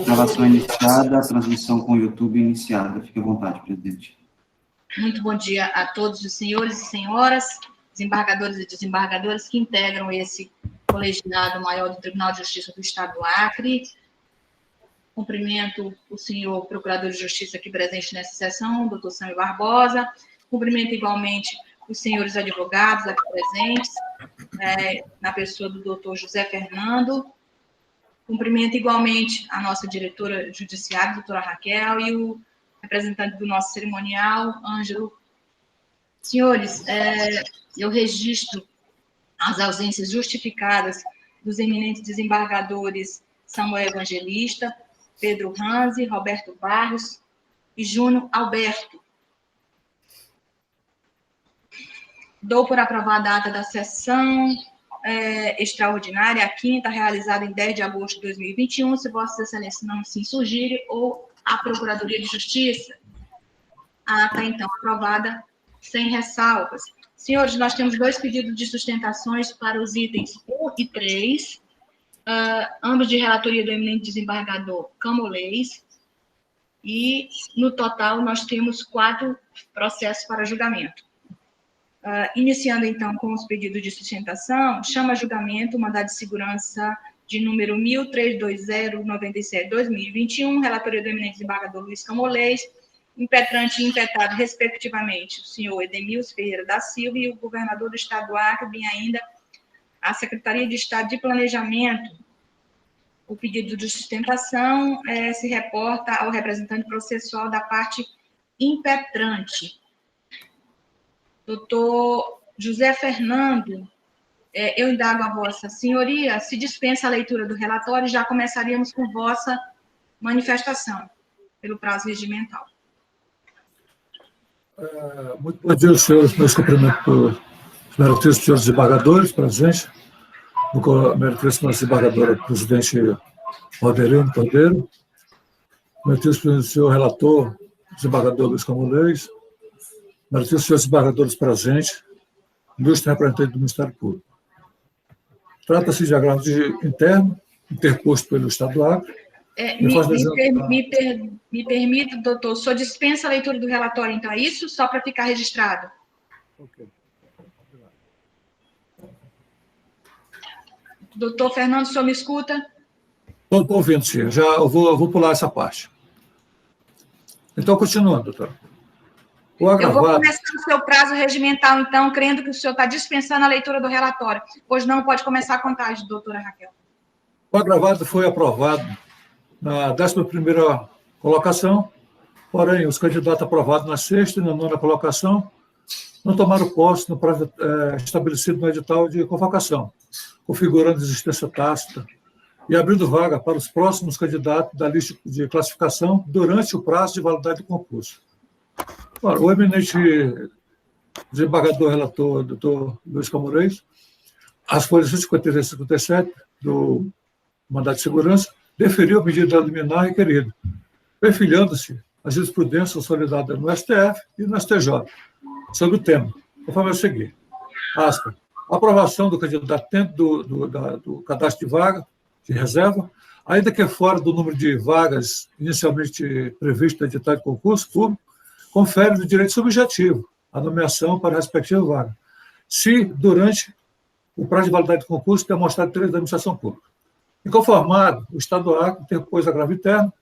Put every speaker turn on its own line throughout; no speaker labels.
Gravação iniciada, transmissão com o YouTube iniciada. Fique à vontade, presidente.
Muito bom dia a todos os senhores e senhoras, desembargadores e desembargadoras que integram esse colegiado maior do Tribunal de Justiça do Estado do Acre. Cumprimento o senhor Procurador de Justiça aqui presente nessa sessão, doutor Sâmio Barbosa. Cumprimento igualmente os senhores advogados aqui presentes, na pessoa do doutor José Fernando. Cumprimento igualmente a nossa diretora judiciária, doutora Raquel, e o representante do nosso cerimonial, Ângelo. Senhores, eu registro as ausências justificadas dos eminentes desembargadores Samuel Evangelista, Pedro Ranzi, Roberto Barros e Júnior Alberto. Dou por aprovada a ata da sessão extraordinária, a quinta, realizada em 10 de agosto de 2021, se Vossa Excelência não se insurgir, ou a Procuradoria de Justiça. A ata, então, aprovada sem ressalvas. Senhores, nós temos 2 pedidos de sustentações para os itens 1 e 3, ambos de relatoria do eminente desembargador Camolês, e, no total, nós temos 4 processos para julgamento. Iniciando, então, com os pedidos de sustentação, chama a julgamento o mandado de segurança de número 132097/2021, relatoria do eminente desembargador Luiz Camolês, impetrante e impetado, respectivamente, o senhor Edemilson Ferreira da Silva e o governador do Estado do Acre, bem ainda a Secretaria de Estado de Planejamento. O pedido de sustentação se reporta ao representante processual da parte impetrante. Doutor José Fernando, eu indago a vossa senhoria, se dispensa a leitura do relatório, já começaríamos com vossa manifestação, pelo prazo regimental.
Muito bom dia, senhores. Meus cumprimentos por meritíssimos senhores desembargadores presentes, meritíssima desembargadora presidente Valderino Cordeiro, meritíssimo senhor relator, desembargador Luiz Camolês, meritíssimos senhores desembargadores presentes, ilustre representante do Ministério Público. Trata-se de agravo interno, interposto pelo Estado do Acre.
Me permite, doutor, o senhor dispensa a leitura do relatório, então, é isso? Só para ficar registrado.
Ok.
Doutor Fernando, o senhor me escuta?
Estou ouvindo, sim. Eu vou pular essa parte. Então, continuando, doutor.
Eu vou começar o seu prazo regimental, então, crendo que o senhor está dispensando a leitura do relatório. Pois não, pode começar a contagem, doutora Raquel.
O agravado foi aprovado na 11ª colocação, porém, os candidatos aprovados na 6ª e na 9ª colocação não tomaram posse no prazo estabelecido no edital de convocação, configurando existência tácita e abrindo vaga para os próximos candidatos da lista de classificação durante o prazo de validade do concurso. Ora, o eminente desembargador relator, doutor Luiz Camolês, as folhas 153 e 57 do mandado de segurança, deferiu a medida liminar requerida, perfilhando-se as jurisprudências consolidadas no STF e no STJ sobre o tema, conforme a seguir. Aspa, aprovação do candidato dentro do cadastro de vaga, de reserva, ainda que fora do número de vagas inicialmente previsto no edital de concurso público, confere o direito subjetivo à nomeação para a respectiva vaga, se, durante o prazo de validade do concurso, demonstrado interesse da administração pública. Inconformado, o Estado do Acre interpôs agravo interno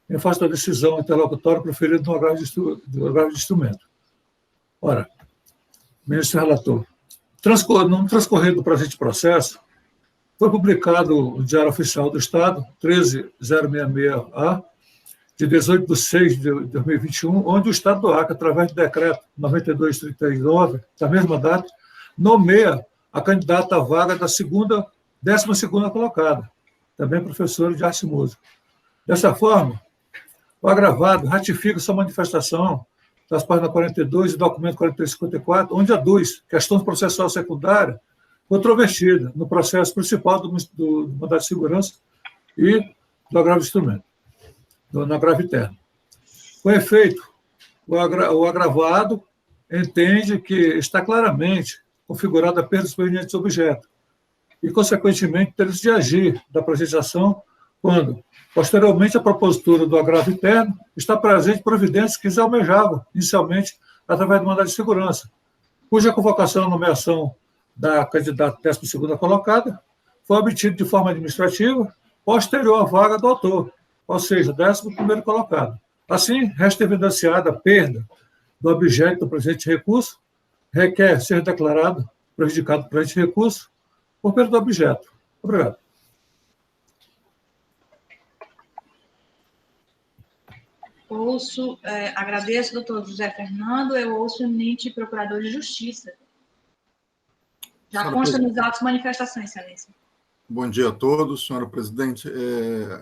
em face da decisão interlocutória proferida no agravo de instrumento. Ora, ministro relator, no transcorrer do presente processo, foi publicado no Diário Oficial do Estado, 13066-A, de 18/6/2021, onde o Estado do Acre, através do decreto 9239, da mesma data, nomeia a candidata à vaga da 12ª colocada, também professora de arte e música. Dessa forma, o agravado ratifica sua manifestação das páginas 42 e documento 4354, onde aduz questão processual secundária controvertida no processo principal do mandado de segurança e do agravo de instrumento, no agravo interno. Com efeito, o agravado entende que está claramente configurada a perda dos provenientes do objeto e, consequentemente, interesse de agir da presente ação quando, posteriormente à propositura do agravo interno, está presente providências que se almejavam, inicialmente, através do mandado de segurança, cuja convocação e nomeação da candidata 12ª colocada foi obtida de forma administrativa posterior à vaga do autor, ou seja, 11º colocado. Assim, resta evidenciada a perda do objeto do presente recurso, requer ser declarado prejudicado por presente recurso por perda do objeto. Obrigado.
Agradeço, doutor José Fernando, eu ouço o eminente procurador de Justiça. Já consta nos autos manifestações, excelência.
Bom dia a todos, senhora presidente.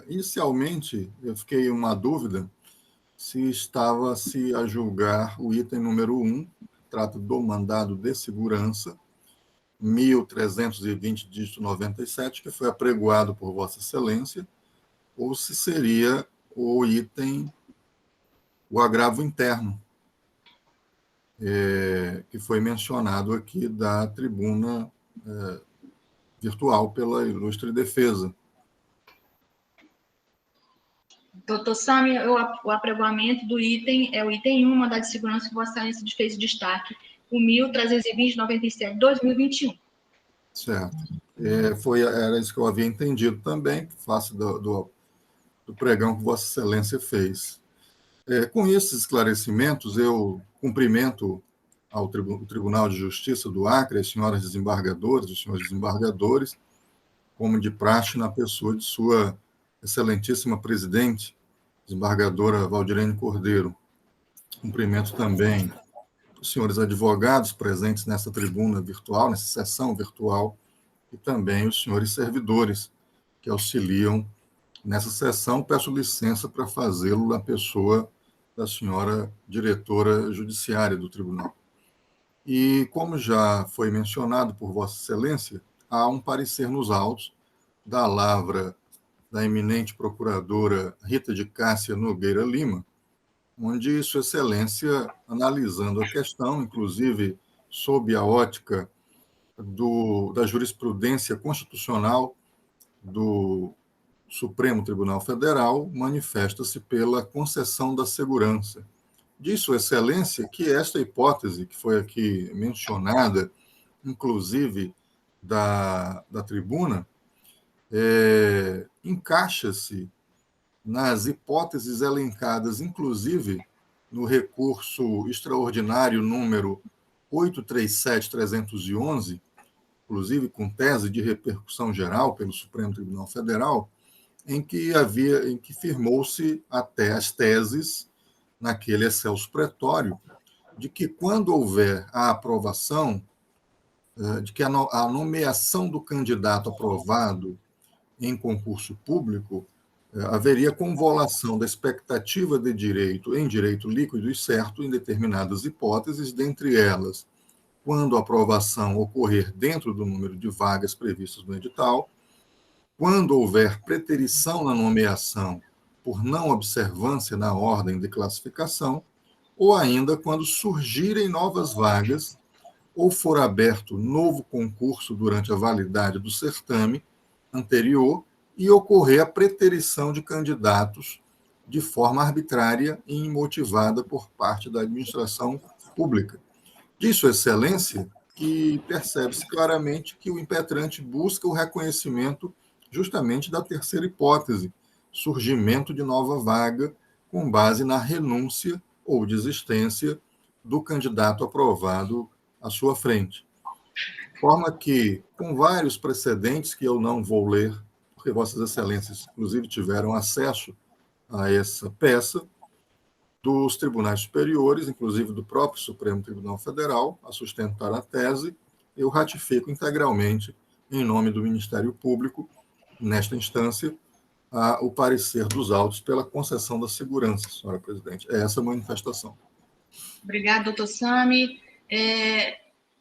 Inicialmente, eu fiquei uma dúvida se estava-se a julgar o item número 1, trata do mandado de segurança, 1320, dígito 97, que foi apregoado por Vossa Excelência, ou se seria o item, o agravo interno, que foi mencionado aqui da tribuna virtual pela ilustre defesa.
Doutor Sami, o apregoamento do item é o item 1, mandado de segurança que Vossa Excelência fez o destaque, o 1320/97, 2021.
Certo. Era isso que eu havia entendido também, face do pregão que Vossa Excelência fez. Com esses esclarecimentos, eu cumprimento ao Tribunal de Justiça do Acre, as senhoras desembargadoras, os senhores desembargadores, como de praxe na pessoa de sua excelentíssima presidente, desembargadora Valdirene Cordeiro. Cumprimento também os senhores advogados presentes nessa tribuna virtual, nessa sessão virtual, e também os senhores servidores que auxiliam nessa sessão. Peço licença para fazê-lo na pessoa da senhora diretora judiciária do tribunal. E, como já foi mencionado por Vossa Excelência, há um parecer nos autos da lavra da eminente procuradora Rita de Cássia Nogueira Lima, onde Sua Excelência, analisando a questão, inclusive sob a ótica da jurisprudência constitucional do Supremo Tribunal Federal, manifesta-se pela concessão da segurança. Diz Sua Excelência que esta hipótese, que foi aqui mencionada, inclusive da tribuna, encaixa-se nas hipóteses elencadas, inclusive, no recurso extraordinário número 837-311, inclusive com tese de repercussão geral pelo Supremo Tribunal Federal, em que firmou-se até as teses, naquele excelso pretório, de que quando houver a aprovação, de que a nomeação do candidato aprovado em concurso público, haveria convolução da expectativa de direito em direito líquido e certo em determinadas hipóteses, dentre elas, quando a aprovação ocorrer dentro do número de vagas previstas no edital, quando houver preterição na nomeação por não observância na ordem de classificação, ou ainda quando surgirem novas vagas ou for aberto novo concurso durante a validade do certame anterior e ocorrer a preterição de candidatos de forma arbitrária e imotivada por parte da administração pública. Diz Sua Excelência que percebe-se claramente que o impetrante busca o reconhecimento justamente da terceira hipótese, surgimento de nova vaga com base na renúncia ou desistência do candidato aprovado à sua frente. De forma que, com vários precedentes que eu não vou ler, porque Vossas Excelências, inclusive, tiveram acesso a essa peça, dos tribunais superiores, inclusive do próprio Supremo Tribunal Federal, a sustentar a tese, eu ratifico integralmente, em nome do Ministério Público, nesta instância, o parecer dos autos pela concessão da segurança, senhora presidente. É essa a manifestação.
Obrigada, doutor Sami.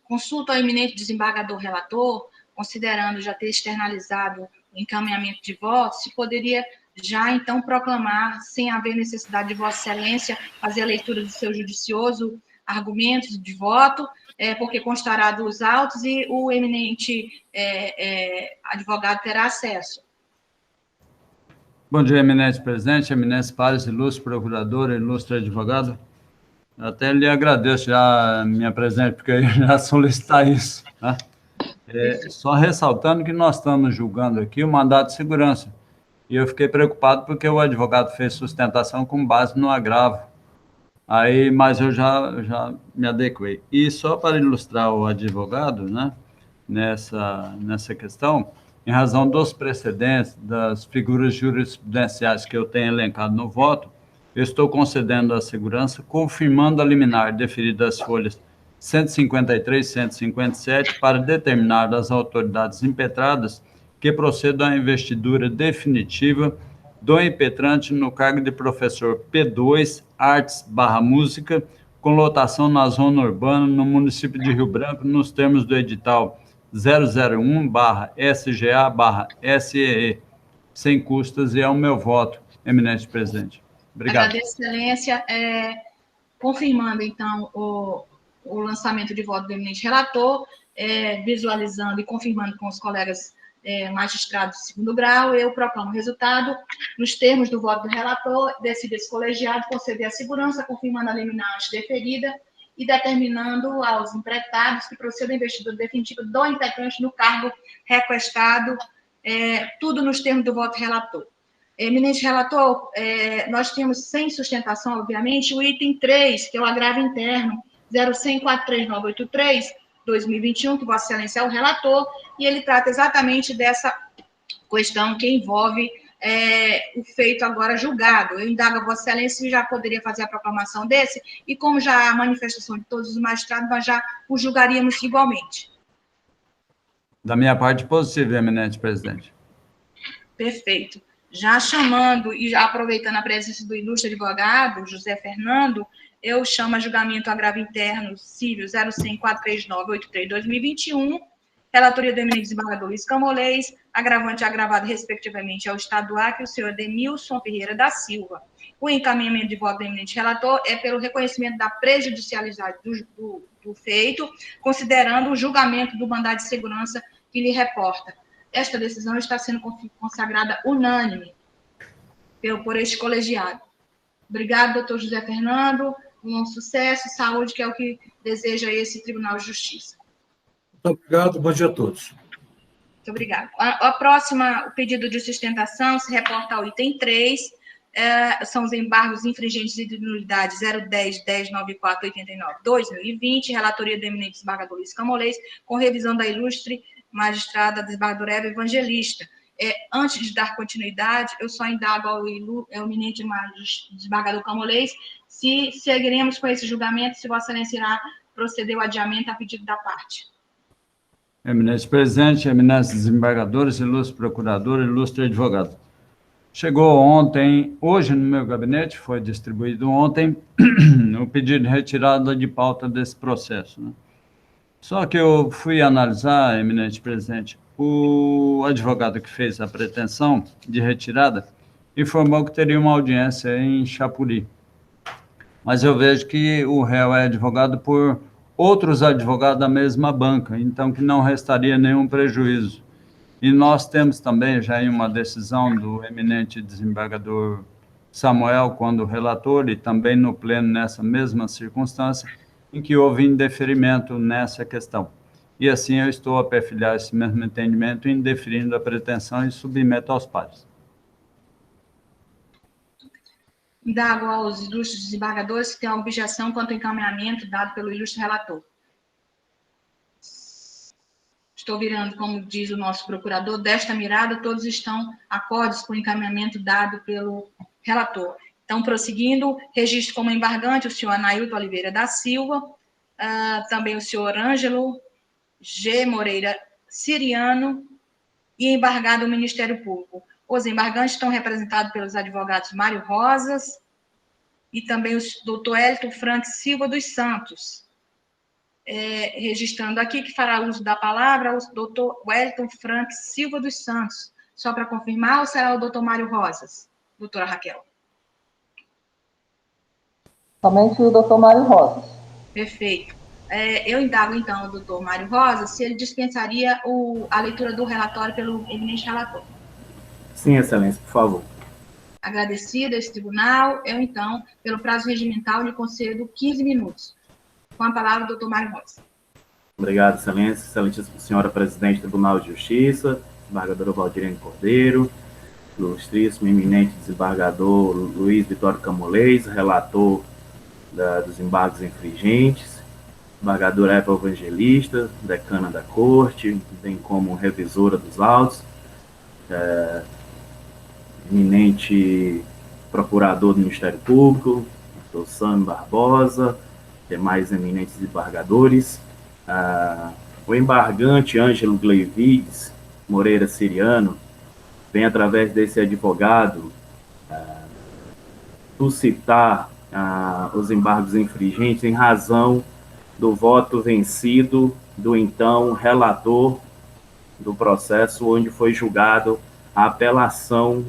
Consulta ao eminente desembargador relator, considerando já ter externalizado o encaminhamento de votos, se poderia já, então, proclamar, sem haver necessidade de Vossa Excelência, fazer a leitura do seu judicioso argumentos de voto, porque constará dos autos e o eminente advogado terá acesso.
Bom dia, eminente presidente, eminente pares, ilustre procurador, ilustre advogado. Eu até lhe agradeço já, minha presidente, porque eu já solicitar isso. Tá? Só ressaltando que nós estamos julgando aqui o mandado de segurança. E eu fiquei preocupado porque o advogado fez sustentação com base no agravo. Mas eu já me adequei. E só para ilustrar o advogado, né, nessa questão, em razão dos precedentes, das figuras jurisprudenciais que eu tenho elencado no voto, eu estou concedendo a segurança, confirmando a liminar deferida às folhas 153 e 157 para determinar às autoridades impetradas que procedam à investidura definitiva do impetrante no cargo de professor P2, Artes/Música, com lotação na zona urbana, no município de Rio Branco, nos termos do edital 001/SGA/SEE, sem custas, e é o meu voto, eminente presidente. Obrigado.
Agradeço, excelência. Confirmando, então, o lançamento de voto do eminente relator, visualizando e confirmando com os colegas magistrados de segundo grau, eu proclamo o resultado. Nos termos do voto do relator, decide esse colegiado conceder a segurança, confirmando a liminar antedeferida e determinando aos emprestados que procedam a investidura definitiva do integrante no cargo requestado, tudo nos termos do voto relator. Eminente relator, nós temos sem sustentação, obviamente, o item 3, que é o agravo interno, 01.43983/2021, que Vossa Excelência é o relator, e ele trata exatamente dessa questão que envolve o feito agora julgado. Eu indago a Vossa Excelência se já poderia fazer a proclamação desse, e como já há manifestação de todos os magistrados, nós já o julgaríamos igualmente.
Da minha parte, positivo, eminente presidente.
Perfeito. Já chamando e já aproveitando a presença do ilustre advogado, José Fernando, eu chamo a julgamento agravo interno civil 01.43983/2021, relatoria do eminente desembargador Luiz Camolês, agravante e agravado, respectivamente, ao Estado do Acre, o senhor Denilson Ferreira da Silva. O encaminhamento de voto do eminente relator é pelo reconhecimento da prejudicialidade do feito, considerando o julgamento do mandado de segurança que lhe reporta. Esta decisão está sendo consagrada unânime por este colegiado. Obrigado, doutor José Fernando. Um sucesso, saúde, que é o que deseja esse Tribunal de Justiça.
Muito obrigado, bom dia a todos.
Muito obrigada. A próxima, o pedido de sustentação se reporta ao item 3, são os embargos infringentes de nulidade 010-1094-89/2020, relatoria do eminente desembargador Luiz Camolês, com revisão da ilustre magistrada desembargadora Eva Evangelista. Antes de dar continuidade, eu só indago ao eminente desembargador Camolês se seguiremos com esse julgamento, se Vossa Excelência irá proceder ao adiamento a pedido da parte.
Eminente presidente, eminentes desembargadores, ilustre procurador, ilustre advogado. Chegou ontem, hoje no meu gabinete, foi distribuído ontem, o pedido de retirada de pauta desse processo, né? Só que eu fui analisar, eminente presidente, o advogado que fez a pretensão de retirada informou que teria uma audiência em Chapuri. Mas eu vejo que o réu é advogado por outros advogados da mesma banca, então que não restaria nenhum prejuízo. E nós temos também já em uma decisão do eminente desembargador Samuel, quando relator, e também no pleno nessa mesma circunstância, em que houve indeferimento nessa questão. E assim eu estou a perfilhar esse mesmo entendimento, indeferindo a pretensão e submeto aos pares.
Indago aos ilustres desembargadores que têm objeção quanto ao encaminhamento dado pelo ilustre relator. Estou virando, como diz o nosso procurador, desta mirada, todos estão acordes com o encaminhamento dado pelo relator. Então, prosseguindo, registro como embargante o senhor Anailton Oliveira da Silva, também o senhor Ângelo G. Moreira Siriano e embargado o Ministério Público. Os embargantes estão representados pelos advogados Mário Rosas e também o doutor Elton Frank Silva dos Santos. Registrando aqui que fará uso da palavra o doutor Wellington Frank Silva dos Santos. Só para confirmar, ou será o doutor Mário Rosas? Doutora Raquel.
Somente o doutor Mário Rosas.
Perfeito. Eu indago, então, o doutor Mário Rosas se ele dispensaria a leitura do relatório pelo eminente relator.
Sim, excelência, por favor.
Agradecida a esse tribunal, eu, então, pelo prazo regimental, lhe concedo 15 minutos. Com a palavra, doutor Mário Rossi.
Obrigado, Excelência. Excelentíssima senhora Presidente do Tribunal de Justiça, desembargadora Valdirene Cordeiro, ilustríssimo e eminente desembargador Luiz Vitório Camolês, relator dos embargos infringentes, desembargadora Eva Evangelista, decana da Corte, bem como revisora dos autos, eminente procurador do Ministério Público, doutor Sam Barbosa, demais eminentes desembargadores, o embargante Ângelo Gleivides Moreira Siriano vem, através desse advogado, suscitar os embargos infringentes em razão do voto vencido do então relator do processo onde foi julgado a apelação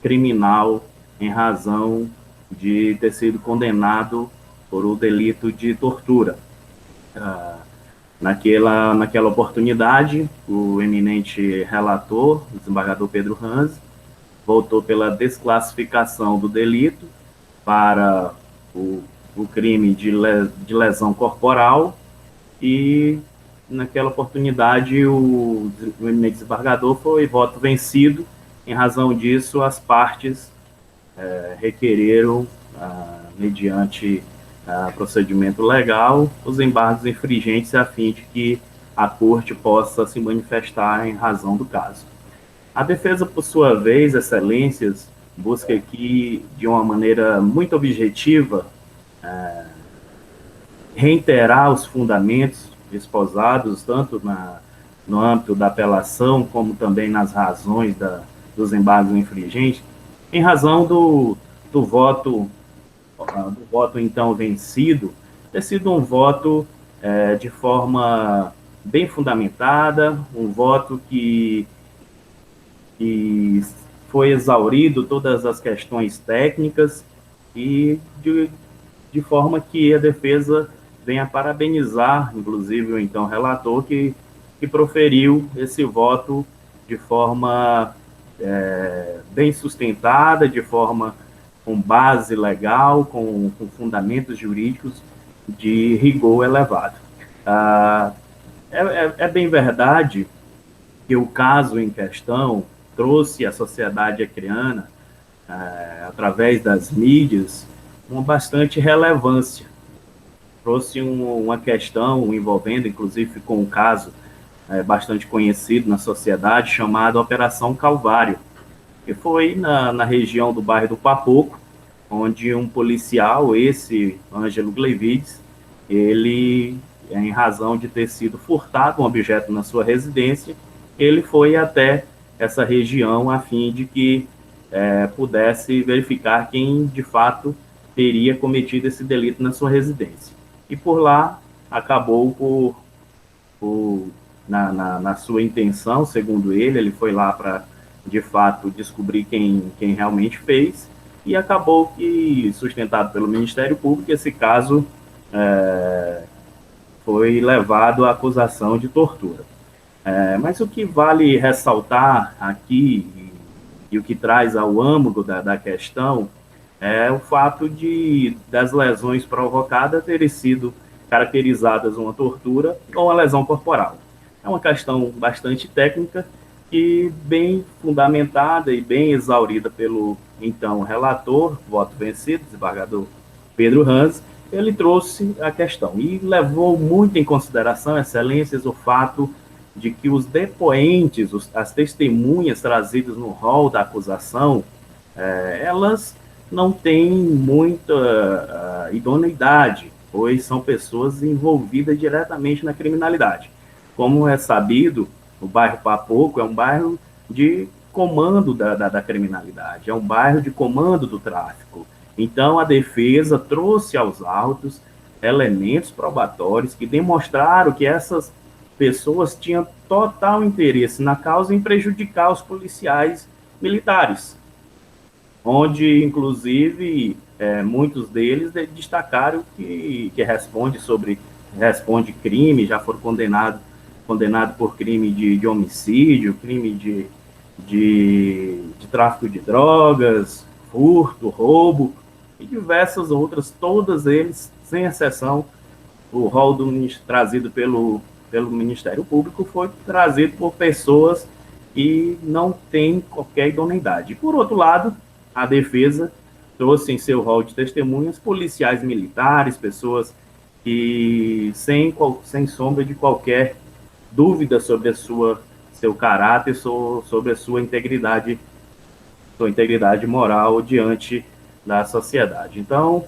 criminal em razão de ter sido condenado por o delito de tortura. Naquela oportunidade, o eminente relator, o desembargador Pedro Ranz, votou pela desclassificação do delito para o crime de lesão corporal e, naquela oportunidade, o eminente desembargador foi voto vencido. Em razão disso, as partes requereram, mediante procedimento legal, os embargos infringentes a fim de que a Corte possa se manifestar em razão do caso. A defesa, por sua vez, Excelências, busca aqui, de uma maneira muito objetiva, reiterar os fundamentos esposados, tanto no âmbito da apelação, como também nas razões dos embargos infringentes, em razão do voto então vencido, ter sido um voto de forma bem fundamentada, um voto que foi exaurido todas as questões técnicas e de forma que a defesa venha parabenizar, inclusive, o então relator que proferiu esse voto de forma bem sustentada, de forma com base legal, com fundamentos jurídicos de rigor elevado. É bem verdade que o caso em questão trouxe à sociedade acreana, através das mídias, uma bastante relevância. Trouxe uma questão envolvendo, inclusive, com um caso bastante conhecido na sociedade, chamado Operação Calvário, que foi na região do bairro do Papoco, onde um policial, esse Ângelo Gleivides, ele, em razão de ter sido furtado um objeto na sua residência, ele foi até essa região a fim de que pudesse verificar quem, de fato, teria cometido esse delito na sua residência. E por lá acabou na sua intenção, segundo ele foi lá para, de fato, descobrir quem realmente fez, e acabou que, sustentado pelo Ministério Público, esse caso foi levado à acusação de tortura. Mas o que vale ressaltar aqui, e o que traz ao âmago da questão, é o fato das lesões provocadas terem sido caracterizadas uma tortura ou uma lesão corporal. É uma questão bastante técnica e bem fundamentada e bem exaurida pelo, então, relator, voto vencido, desembargador Pedro Ranz. Ele trouxe a questão e levou muito em consideração, Excelências, o fato de que os depoentes, as testemunhas trazidas no rol da acusação, elas não têm muita idoneidade, pois são pessoas envolvidas diretamente na criminalidade. Como é sabido, o bairro Papoco é um bairro de comando da criminalidade, é um bairro de comando do tráfico. Então, a defesa trouxe aos autos elementos probatórios que demonstraram que essas pessoas tinham total interesse na causa em prejudicar os policiais militares, onde, inclusive, muitos deles destacaram que responde crime, já foram condenados por crime de homicídio, crime de tráfico de drogas, furto, roubo e diversas outras, todas eles, sem exceção. O rol trazido pelo Ministério Público foi trazido por pessoas que não têm qualquer idoneidade. Por outro lado, a defesa trouxe em seu rol de testemunhas policiais militares, pessoas que, sem sombra de qualquer dúvida sobre seu caráter, sobre a sua integridade moral diante da sociedade. Então,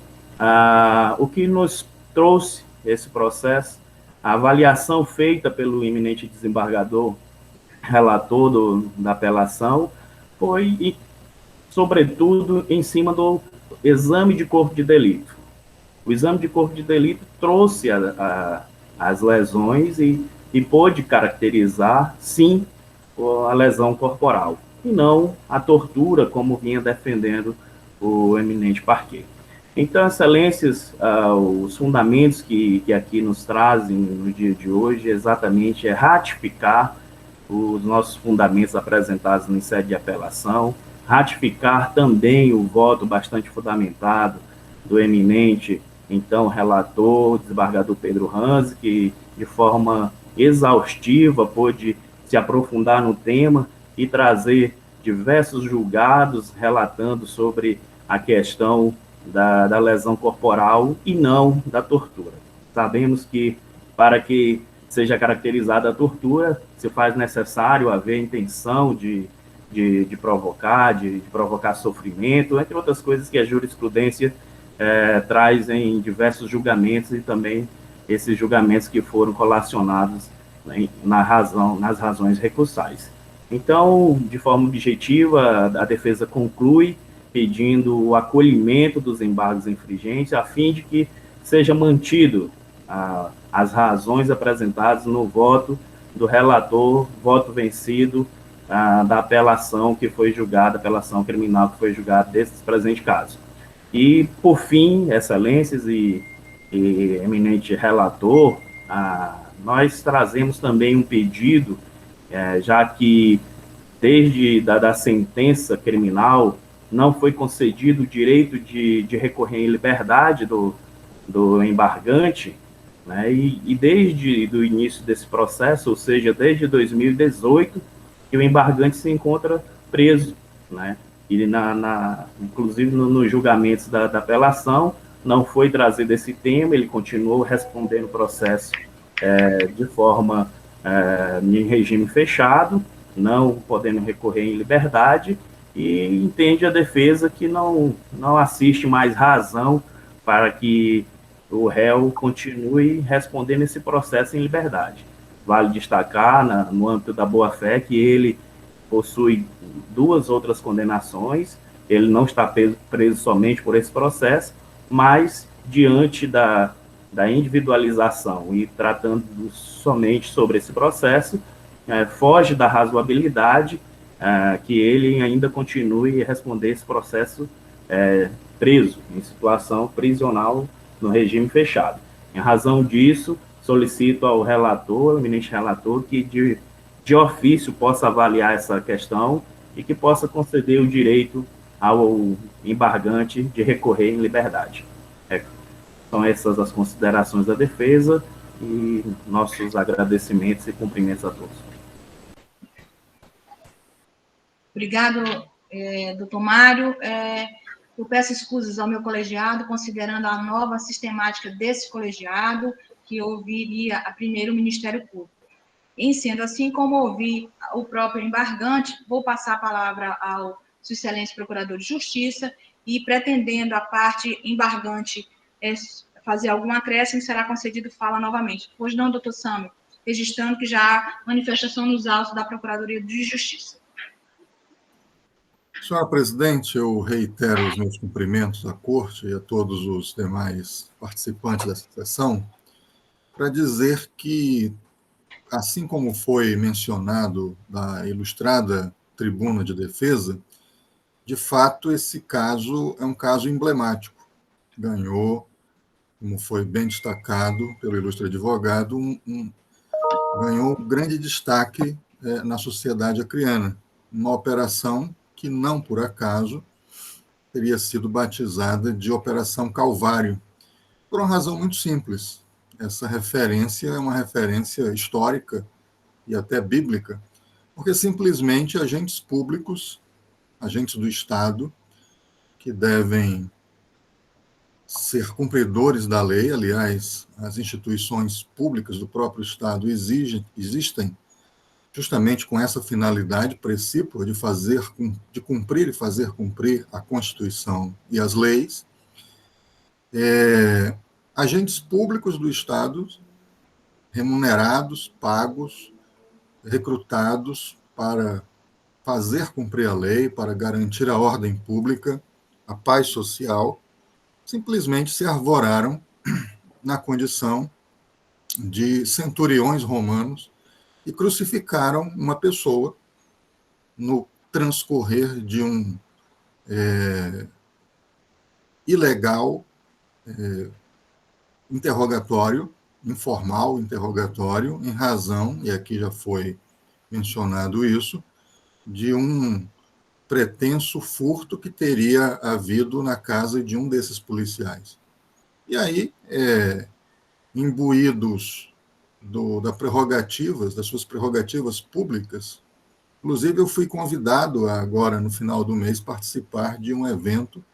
o que nos trouxe esse processo, a avaliação feita pelo eminente desembargador relator da apelação foi, sobretudo, em cima do exame de corpo de delito. O exame de corpo de delito trouxe as lesões e pôde caracterizar, sim, a lesão corporal, e não a tortura, como vinha defendendo o eminente parquet. Então, excelências, os fundamentos que aqui nos trazem no dia de hoje exatamente é ratificar os nossos fundamentos apresentados em sede de apelação, ratificar também o voto bastante fundamentado do eminente, então, relator, desembargador Pedro Ranzi, que de forma exaustiva pôde se aprofundar no tema e trazer diversos julgados relatando sobre a questão da lesão corporal e não da tortura. Sabemos que, para que seja caracterizada a tortura, se faz necessário haver intenção de provocar, de provocar sofrimento, entre outras coisas que a jurisprudência traz em diversos julgamentos e também esses julgamentos que foram colacionados nas razões recursais. Então, de forma objetiva, a defesa conclui pedindo o acolhimento dos embargos infringentes, a fim de que seja mantido as razões apresentadas no voto do relator, voto vencido da apelação que foi julgada, apelação criminal que foi julgada desse presente caso. E, por fim, excelências e eminente relator, nós trazemos também um pedido, já que desde da sentença criminal não foi concedido o direito de recorrer em liberdade do embargante, né, e desde o início desse processo, ou seja, desde 2018, que o embargante se encontra preso, né, e inclusive nos julgamentos da apelação não foi trazido esse tema, ele continuou respondendo o processo de forma em regime fechado, não podendo recorrer em liberdade, e entende a defesa que não assiste mais razão para que o réu continue respondendo esse processo em liberdade. Vale destacar, no âmbito da boa-fé, que ele possui 2 outras condenações, ele não está preso somente por esse processo, mas diante da individualização e tratando somente sobre esse processo, foge da razoabilidade que ele ainda continue a responder esse processo preso, em situação prisional no regime fechado. Em razão disso, solicito ao relator, ao eminente relator, que de ofício possa avaliar essa questão e que possa conceder o direito ao embargante de recorrer em liberdade. São essas as considerações da defesa e nossos agradecimentos e cumprimentos a todos.
Obrigado, doutor Mário. Eu peço escusas ao meu colegiado, considerando a nova sistemática desse colegiado, que ouviria primeiro o Ministério Público. Em sendo assim, como ouvi o próprio embargante, vou passar a palavra ao Sua Excelência Procurador de Justiça e, pretendendo a parte embargante fazer algum acréscimo, será concedido fala novamente. Pois não, doutor Sâmio, registrando que já há manifestação nos autos da Procuradoria de Justiça.
Senhora presidente, eu reitero os meus cumprimentos à Corte e a todos os demais participantes dessa sessão, para dizer que, assim como foi mencionado na ilustrada tribuna de defesa, de fato, esse caso é um caso emblemático. Ganhou, como foi bem destacado pelo ilustre advogado, ganhou um grande destaque na sociedade acreana, uma operação que, não por acaso, teria sido batizada de Operação Calvário, por uma razão muito simples. Essa referência é uma referência histórica e até bíblica, porque simplesmente agentes públicos, agentes do Estado, que devem ser cumpridores da lei, aliás, as instituições públicas do próprio Estado existem justamente com essa finalidade precípua de cumprir e fazer cumprir a Constituição e as leis. Agentes públicos do Estado, remunerados, pagos, recrutados para fazer cumprir a lei, para garantir a ordem pública, a paz social, simplesmente se arvoraram na condição de centuriões romanos e crucificaram uma pessoa no transcorrer de um ilegal interrogatório, informal interrogatório, em razão, e aqui já foi mencionado isso, de um pretenso furto que teria havido na casa de um desses policiais. E aí, imbuídos das suas prerrogativas públicas, inclusive eu fui convidado agora, no final do mês, participar de um evento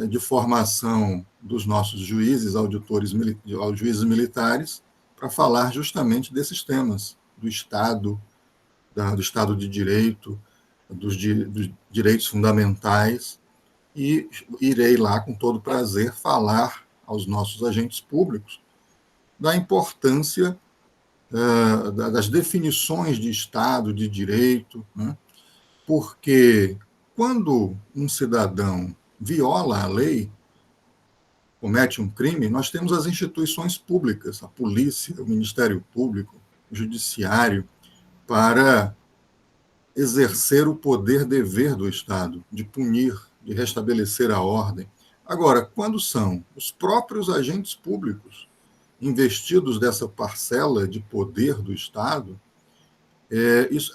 de formação dos nossos juízes, aos juízes militares, para falar justamente desses temas, do Estado, do Estado de Direito, dos direitos fundamentais, e irei lá, com todo prazer, falar aos nossos agentes públicos da importância das definições de Estado, de direito, né? Porque quando um cidadão viola a lei, comete um crime, nós temos as instituições públicas, a polícia, o Ministério Público, o Judiciário, para exercer o poder-dever do Estado, de punir, de restabelecer a ordem. Agora, quando são os próprios agentes públicos investidos dessa parcela de poder do Estado,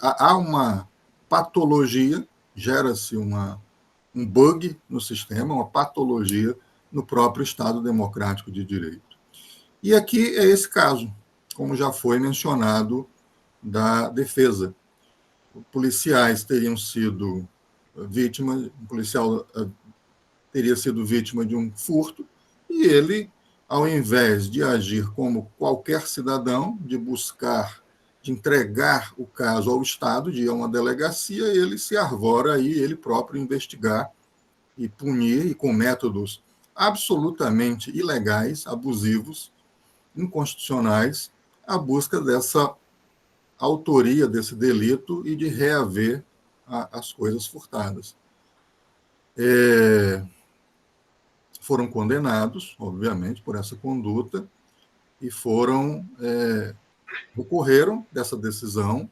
há uma patologia, gera-se um bug no sistema, uma patologia no próprio Estado democrático de direito. E aqui é esse caso, como já foi mencionado, da defesa. Policiais teriam sido vítimas, um policial teria sido vítima de um furto, e ele, ao invés de agir como qualquer cidadão, de entregar o caso ao Estado, de ir a uma delegacia, ele se arvora aí, ele próprio investigar e punir, e com métodos absolutamente ilegais, abusivos, inconstitucionais, a busca dessa autoria desse delito e de reaver as coisas furtadas. Foram condenados, obviamente, por essa conduta e ocorreram dessa decisão.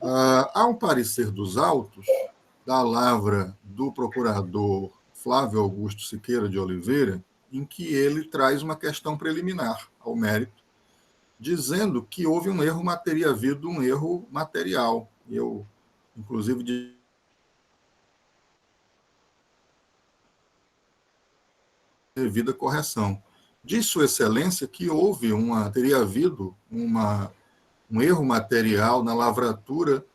Há um parecer dos autos, da lavra do procurador Flávio Augusto Siqueira de Oliveira, em que ele traz uma questão preliminar ao mérito, dizendo que houve um erro, teria havido um erro material. Eu, inclusive, devida correção. Diz Sua Excelência que teria havido um erro material na lavratura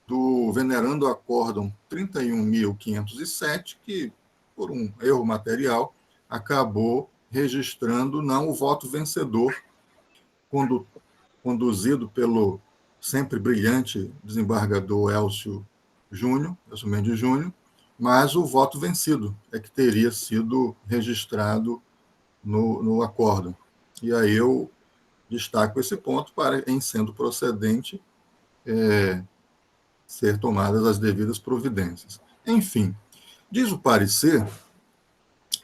do Venerando Acórdão 31.507, que, por um erro material, acabou registrando não o voto vencedor, conduzido pelo sempre brilhante desembargador Elcio Mendes Júnior, mas o voto vencido é que teria sido registrado no acórdão. E aí eu destaco esse ponto para, em sendo procedente, ser tomadas as devidas providências. Enfim, diz o parecer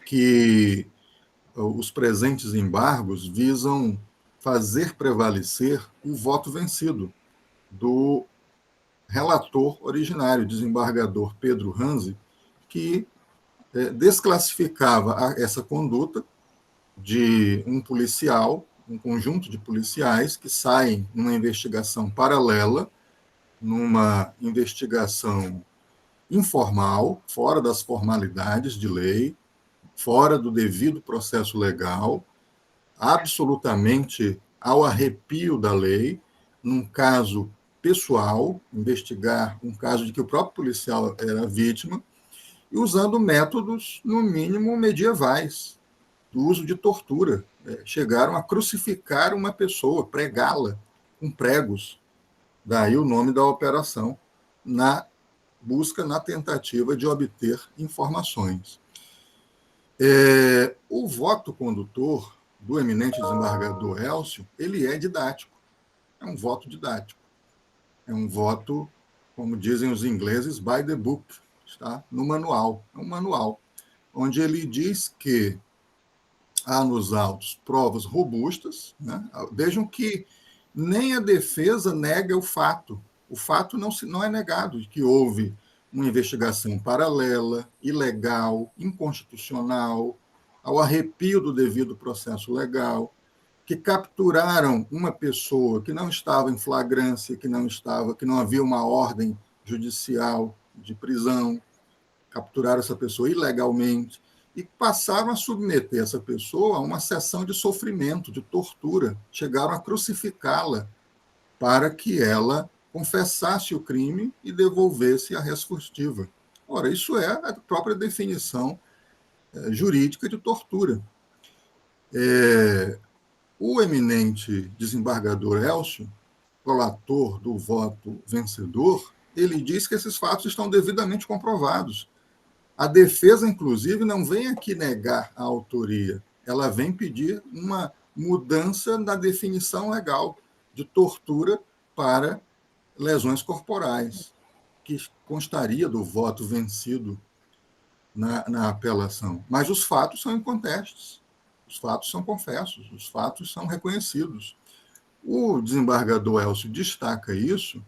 que os presentes embargos visam fazer prevalecer o voto vencido do relator originário, desembargador Pedro Ranzi, que desclassificava essa conduta de um policial, um conjunto de policiais que saem numa investigação paralela, numa investigação informal, fora das formalidades de lei, fora do devido processo legal, absolutamente ao arrepio da lei, num caso pessoal, investigar um caso de que o próprio policial era vítima, e usando métodos, no mínimo, medievais, do uso de tortura. Chegaram a crucificar uma pessoa, pregá-la com pregos. Daí o nome da operação, na busca, na tentativa de obter informações. O voto condutor do eminente desembargador Elcio, ele é didático. É um voto didático. É um voto, como dizem os ingleses, by the book, está no manual. É um manual, onde ele diz que há nos autos provas robustas, né? Vejam que nem a defesa nega o fato. O fato não é negado, de que houve uma investigação paralela, ilegal, inconstitucional, ao arrepio do devido processo legal, que capturaram uma pessoa que não estava em flagrância, que não havia uma ordem judicial de prisão, capturaram essa pessoa ilegalmente e passaram a submeter essa pessoa a uma sessão de sofrimento, de tortura. Chegaram a crucificá-la para que ela confessasse o crime e devolvesse a res furtiva. Ora, isso é a própria definição jurídica de tortura. O eminente desembargador Elcio, prolator do voto vencedor, ele diz que esses fatos estão devidamente comprovados. A defesa, inclusive, não vem aqui negar a autoria, ela vem pedir uma mudança na definição legal de tortura para lesões corporais, que constaria do voto vencido na apelação. Mas os fatos são incontestes, os fatos são confessos, os fatos são reconhecidos. O desembargador Elcio destaca isso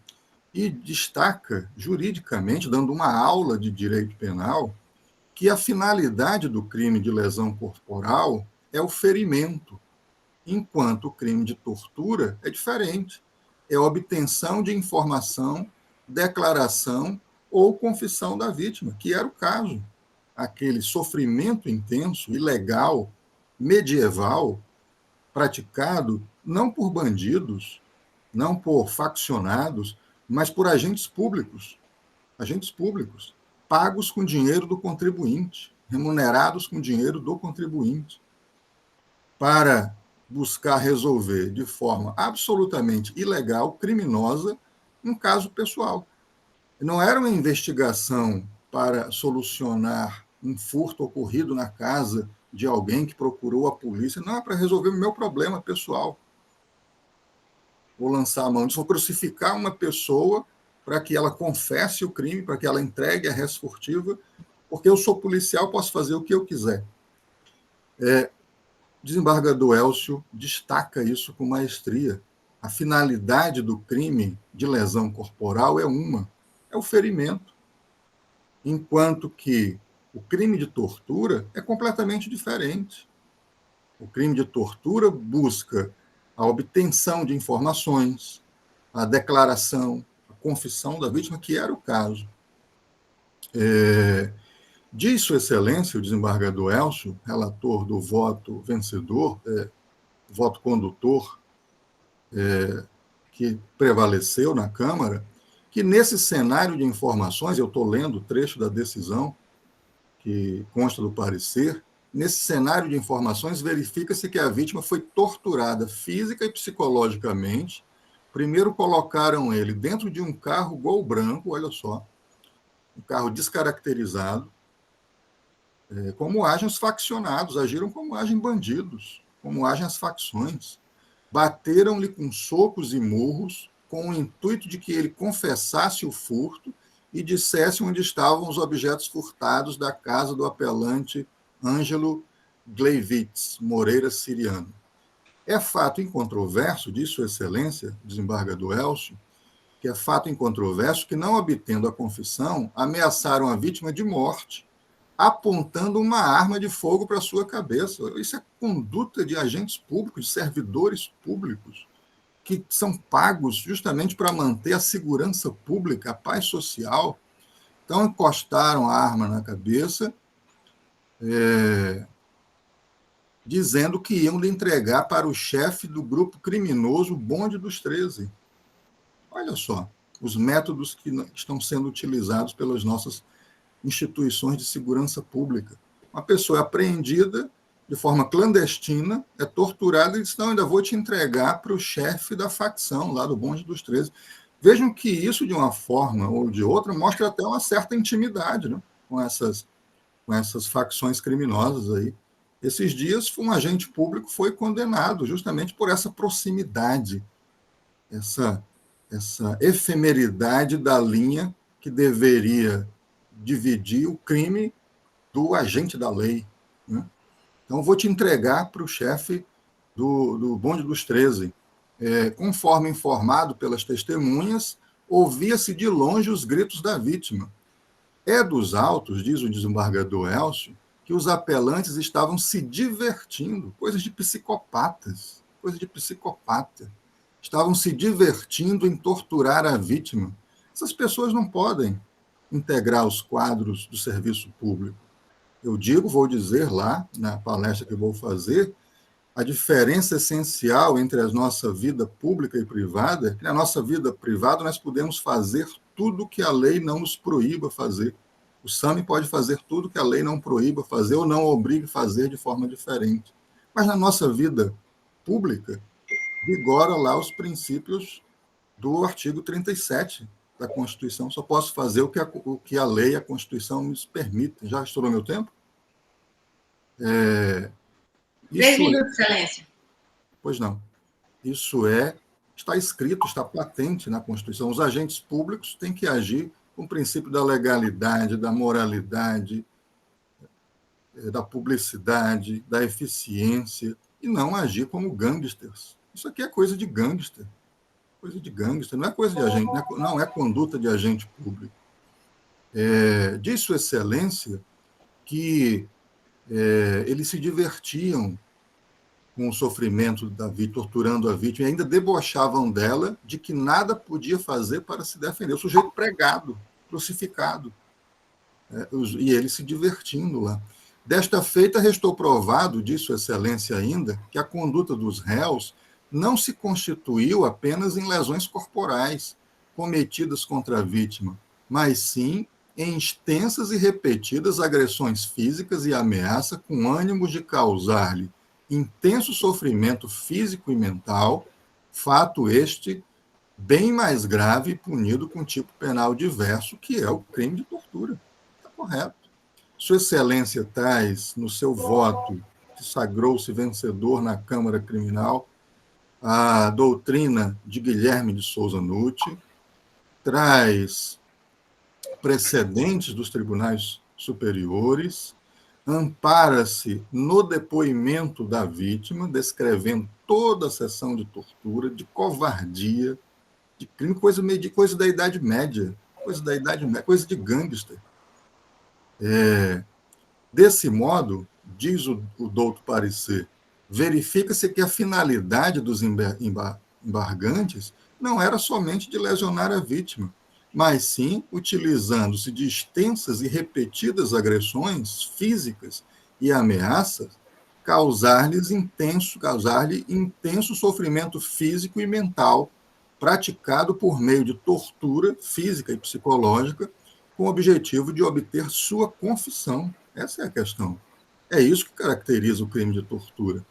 e destaca juridicamente, dando uma aula de direito penal, que a finalidade do crime de lesão corporal é o ferimento, enquanto o crime de tortura é diferente. É a obtenção de informação, declaração ou confissão da vítima, que era o caso. Aquele sofrimento intenso, ilegal, medieval, praticado não por bandidos, não por faccionados, mas por agentes públicos, pagos com dinheiro do contribuinte, remunerados com dinheiro do contribuinte, para buscar resolver de forma absolutamente ilegal, criminosa, um caso pessoal. Não era uma investigação para solucionar um furto ocorrido na casa de alguém que procurou a polícia, não, é para resolver o meu problema pessoal. Vou lançar a mão disso, vou crucificar uma pessoa para que ela confesse o crime, para que ela entregue a res furtiva, porque eu sou policial, posso fazer o que eu quiser. Desembargador Elcio destaca isso com maestria. A finalidade do crime de lesão corporal é o ferimento, enquanto que o crime de tortura é completamente diferente. O crime de tortura busca a obtenção de informações, a declaração, a confissão da vítima, que era o caso. Diz Sua Excelência, o desembargador Elcio, relator do voto vencedor, voto condutor, que prevaleceu na Câmara, que nesse cenário de informações, eu estou lendo o trecho da decisão que consta do parecer, nesse cenário de informações, verifica-se que a vítima foi torturada física e psicologicamente. Primeiro colocaram ele dentro de um carro Gol branco, olha só, um carro descaracterizado, como agem os faccionados, agiram como agem bandidos, como agem as facções. Bateram-lhe com socos e murros, com o intuito de que ele confessasse o furto e dissesse onde estavam os objetos furtados da casa do apelante Ângelo Gleivitz, Moreira Siriano. É fato incontroverso, diz Sua Excelência, desembargador Elcio, que é fato incontroverso que, não obtendo a confissão, ameaçaram a vítima de morte, apontando uma arma de fogo para sua cabeça. Isso é conduta de agentes públicos, de servidores públicos, que são pagos justamente para manter a segurança pública, a paz social. Então, encostaram a arma na cabeça, dizendo que iam lhe entregar para o chefe do grupo criminoso Bonde dos 13. Olha só os métodos que estão sendo utilizados pelas nossas instituições de segurança pública. Uma pessoa é apreendida de forma clandestina, é torturada e diz, não, ainda vou te entregar para o chefe da facção lá do Bonde dos 13. Vejam que isso, de uma forma ou de outra, mostra até uma certa intimidade, né, com essas facções criminosas aí. Esses dias, um agente público foi condenado justamente por essa proximidade, essa efemeridade da linha que deveria dividir o crime do agente da lei, né? Então, vou te entregar para o chefe do Bonde dos 13. Conforme informado pelas testemunhas, ouvia-se de longe os gritos da vítima. É dos autos, diz o desembargador Elcio, que os apelantes estavam se divertindo, coisas de psicopatas, coisa de psicopata. Estavam se divertindo em torturar a vítima. Essas pessoas não podem integrar os quadros do serviço público. Eu vou dizer lá, na palestra que eu vou fazer, a diferença essencial entre a nossa vida pública e privada é que na nossa vida privada nós podemos fazer tudo que a lei não nos proíba fazer. O SAMI pode fazer tudo que a lei não proíba fazer ou não obrigue a fazer de forma diferente. Mas na nossa vida pública, vigora lá os princípios do artigo 37 da Constituição. Só posso fazer o que a lei e a Constituição nos permitem. Já estourou meu tempo?
3 minutos, Excelência.
Pois não. Isso está escrito, está patente na Constituição. Os agentes públicos têm que agir com o princípio da legalidade, da moralidade, da publicidade, da eficiência, e não agir como gangsters. Isso aqui é coisa de gangster. Coisa de gangster, não é coisa de agente, não é conduta de agente público. Diz Sua Excelência que eles se divertiam com o sofrimento da vítima, torturando a vítima, e ainda debochavam dela de que nada podia fazer para se defender. O sujeito pregado, crucificado, e ele se divertindo lá. Desta feita, restou provado, diz Sua Excelência ainda, que a conduta dos réus não se constituiu apenas em lesões corporais cometidas contra a vítima, mas sim em extensas e repetidas agressões físicas e ameaça com ânimos de causar-lhe intenso sofrimento físico e mental, fato este bem mais grave e punido com tipo penal diverso, que é o crime de tortura. Está correto. Sua Excelência traz, no seu voto, que sagrou-se vencedor na Câmara Criminal, a doutrina de Guilherme de Souza Nutti, traz precedentes dos tribunais superiores, ampara-se no depoimento da vítima, descrevendo toda a sessão de tortura, de covardia, de crime, coisa da Idade Média, coisa de gangster. Desse modo, diz o douto parecer, verifica-se que a finalidade dos embargantes não era somente de lesionar a vítima, mas sim, utilizando-se de extensas e repetidas agressões físicas e ameaças, causar-lhe intenso sofrimento físico e mental, praticado por meio de tortura física e psicológica, com o objetivo de obter sua confissão. Essa é a questão. É isso que caracteriza o crime de tortura.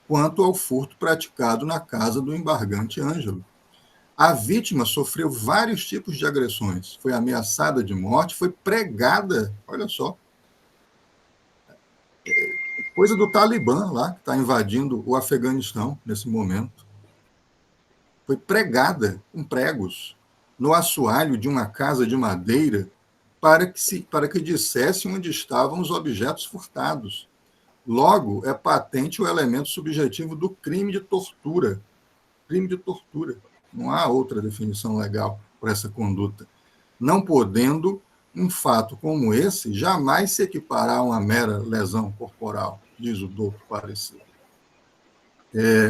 Quanto ao furto praticado na casa do embargante Ângelo, a vítima sofreu vários tipos de agressões. Foi ameaçada de morte, foi pregada, olha só, coisa do Talibã lá, que está invadindo o Afeganistão nesse momento. Foi pregada com pregos no assoalho de uma casa de madeira para que dissesse onde estavam os objetos furtados. Logo, é patente o elemento subjetivo do crime de tortura. Crime de tortura. Não há outra definição legal para essa conduta. Não podendo um fato como esse jamais se equiparar a uma mera lesão corporal, diz o doutor parecer.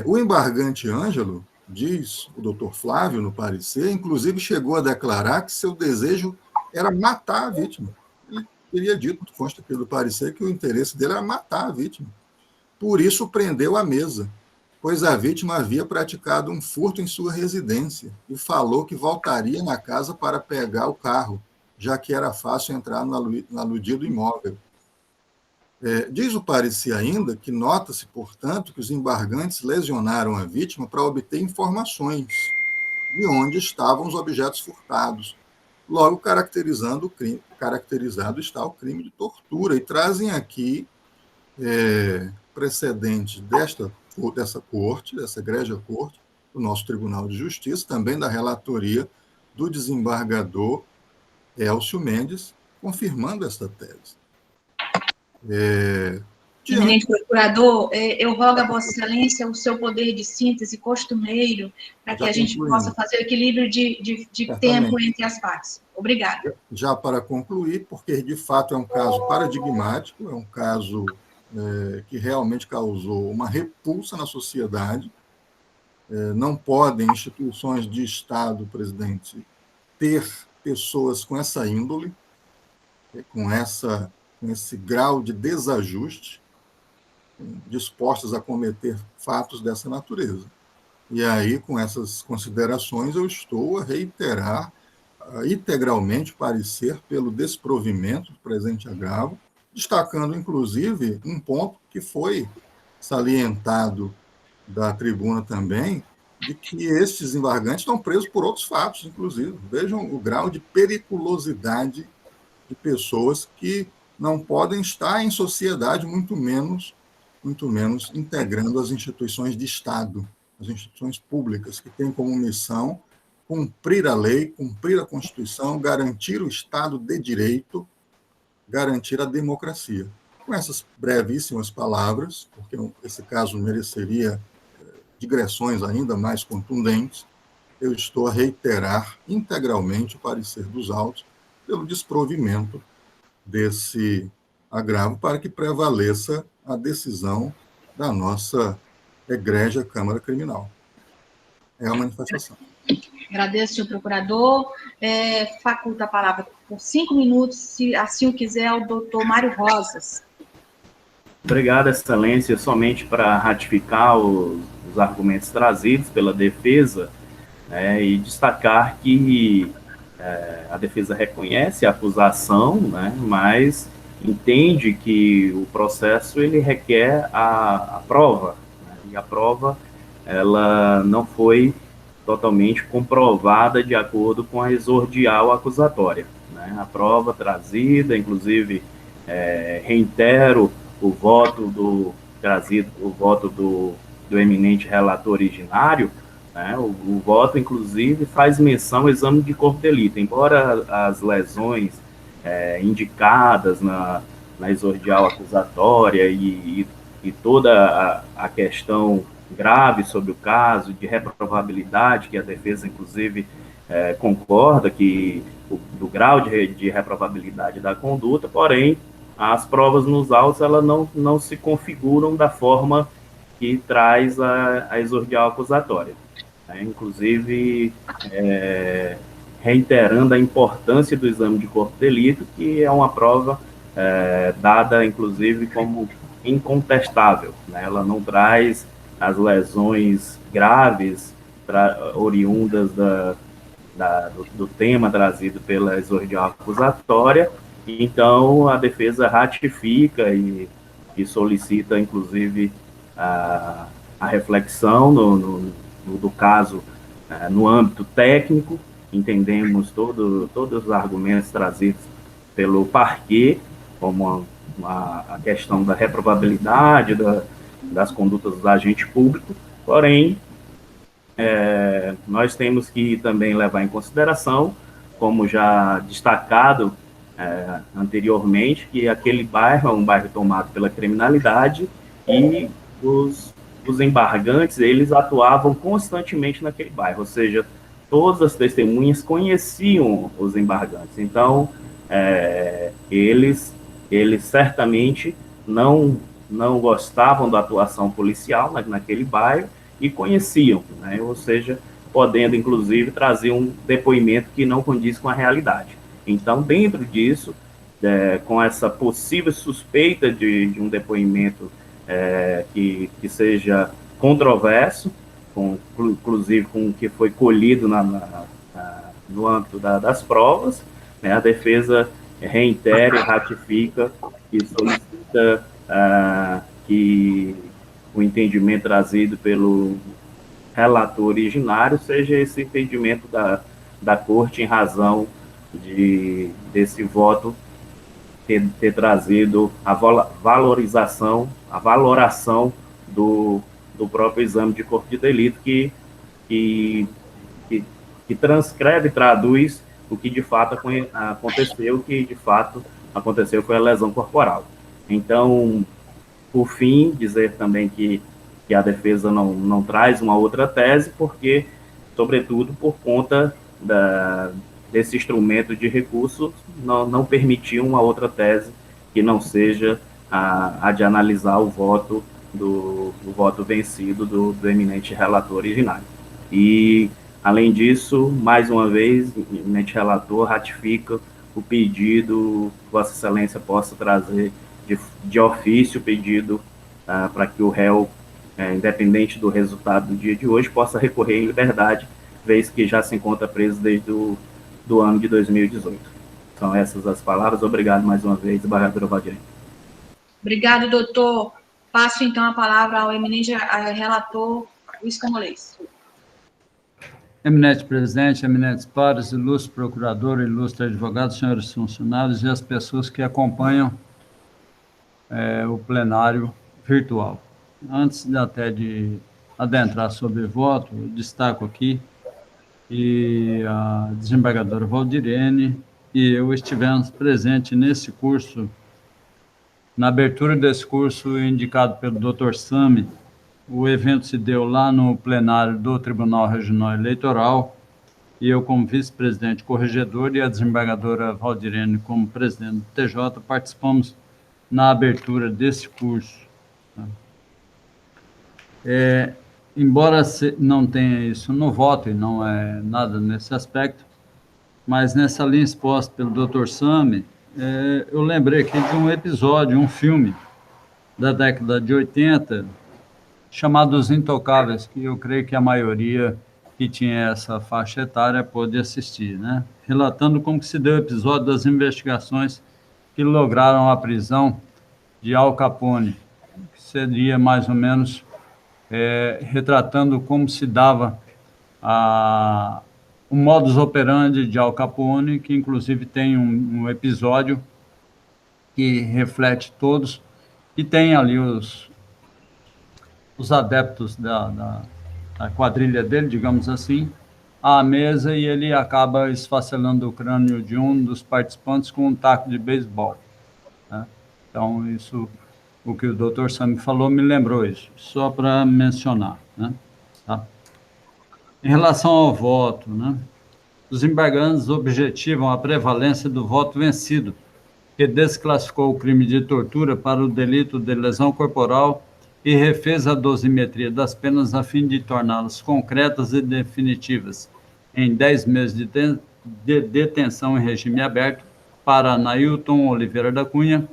O embargante Ângelo, diz o doutor Flávio no parecer, inclusive chegou a declarar que seu desejo era matar a vítima. Ele teria dito, consta aqui do parecer, que o interesse dele era matar a vítima. Por isso prendeu à mesa, pois a vítima havia praticado um furto em sua residência e falou que voltaria na casa para pegar o carro, já que era fácil entrar no aludido imóvel. Diz o parecer ainda que nota-se, portanto, que os embargantes lesionaram a vítima para obter informações de onde estavam os objetos furtados, logo caracterizado está o crime de tortura, e trazem aqui precedentes dessa corte, dessa egrégia corte, do nosso Tribunal de Justiça, também da relatoria do desembargador Elcio Mendes, confirmando esta tese.
Eminente procurador, eu rogo a Vossa Excelência o seu poder de síntese costumeiro para que a gente possa fazer o equilíbrio de tempo entre as partes. Obrigada.
Já para concluir, porque de fato é um caso paradigmático, é um caso que realmente causou uma repulsa na sociedade. Não podem instituições de Estado, presidente, ter pessoas com essa índole, com esse grau de desajuste, dispostas a cometer fatos dessa natureza. E aí, com essas considerações, eu estou a reiterar integralmente o parecer pelo desprovimento do presente agravo, destacando, inclusive, um ponto que foi salientado da tribuna também, de que estes embargantes estão presos por outros fatos, inclusive. Vejam o grau de periculosidade de pessoas que não podem estar em sociedade, muito menos integrando as instituições de Estado, as instituições públicas, que têm como missão cumprir a lei, cumprir a Constituição, garantir o Estado de Direito, garantir a democracia. Com essas brevíssimas palavras, porque esse caso mereceria digressões ainda mais contundentes, eu estou a reiterar integralmente o parecer dos autos pelo desprovimento desse agravo para que prevaleça a decisão da nossa egrégia Câmara Criminal. É a manifestação.
Agradeço, senhor procurador. Faculta a palavra por 5 minutos, se assim o quiser, ao doutor Mário Rosas.
Obrigado, excelência. Somente para ratificar os argumentos trazidos pela defesa, e destacar que a defesa reconhece a acusação, mas entende que o processo ele requer a prova, e a prova ela não foi totalmente comprovada de acordo com a exordial acusatória. A prova trazida, inclusive, reitero o voto do eminente relator originário, o voto, inclusive, faz menção ao exame de corpo de delito, embora as lesões indicadas na exordial acusatória e toda a questão grave sobre o caso, de reprovabilidade, que a defesa, inclusive, concorda que do grau de reprovabilidade da conduta, porém, as provas nos autos elas não se configuram da forma que traz a exordial acusatória. Inclusive, reiterando a importância do exame de corpo de delito, que é uma prova dada, inclusive, como incontestável. Ela não traz as lesões graves oriundas do tema trazido pela exordial acusatória. Então, a defesa ratifica e solicita, inclusive, a reflexão do caso no âmbito técnico. Entendemos todos os argumentos trazidos pelo parquê, como a questão da reprovabilidade das condutas do agente público, porém, nós temos que também levar em consideração, como já destacado anteriormente, que aquele bairro é um bairro tomado pela criminalidade e os embargantes, eles atuavam constantemente naquele bairro, ou seja, todas as testemunhas conheciam os embargantes. Então, eles certamente não gostavam da atuação policial naquele bairro e conheciam, ou seja, podendo, inclusive, trazer um depoimento que não condiz com a realidade. Então, dentro disso, com essa possível suspeita de um depoimento que seja controverso, inclusive com o que foi colhido no âmbito das provas, né, a defesa reitera e ratifica e solicita que o entendimento trazido pelo relator originário seja esse entendimento da Corte em razão desse voto ter trazido a valoração do próprio exame de corpo de delito que transcreve e traduz o que de fato aconteceu, o que de fato aconteceu foi a lesão corporal. Então, por fim, dizer também que a defesa não traz uma outra tese, porque, sobretudo, por conta desse instrumento de recurso, não permitir uma outra tese que não seja a de analisar o voto vencido do eminente relator originário. E, além disso, mais uma vez, o eminente relator ratifica o pedido que Vossa Excelência possa trazer de ofício o pedido para que o réu, independente do resultado do dia de hoje, possa recorrer em liberdade, vez que já se encontra preso desde do ano de 2018. São essas as palavras. Obrigado mais uma vez, desembargadora Valdirene.
Obrigado, doutor. Passo, então, a palavra ao eminente relator Luiz Camolês.
Eminente presidente, eminentes pares, ilustre procurador, ilustre advogado, senhores funcionários e as pessoas que acompanham o plenário virtual. Antes até de adentrar sobre o voto, eu destaco aqui que a desembargadora Valdirene e eu estivemos presentes nesse curso, na abertura desse curso indicado pelo Dr. Sami. O evento se deu lá no plenário do Tribunal Regional Eleitoral e eu, como vice-presidente corregedor, e a desembargadora Valdirene, como presidente do TJ, participamos na abertura desse curso. Embora não tenha isso no voto, e não é nada nesse aspecto, mas nessa linha exposta pelo Dr. Sami, eu lembrei aqui de um episódio, um filme da década de 80, chamado Os Intocáveis, que eu creio que a maioria que tinha essa faixa etária pôde assistir, né? Relatando como que se deu o episódio das investigações que lograram a prisão de Al Capone, que seria mais ou menos retratando como se dava o modus operandi de Al Capone, que inclusive tem um episódio que reflete todos, e tem ali os adeptos da quadrilha dele, digamos assim, à mesa, e ele acaba esfacelando o crânio de um dos participantes com um taco de beisebol, né? Então, isso, o que o Dr. Sami falou, me lembrou isso, só para mencionar, né? Tá? Em relação ao voto, né? Os embargantes objetivam a prevalência do voto vencido, que desclassificou o crime de tortura para o delito de lesão corporal e refez a dosimetria das penas a fim de torná-las concretas e definitivas em 10 meses de detenção em regime aberto para Nailton Oliveira da Cunha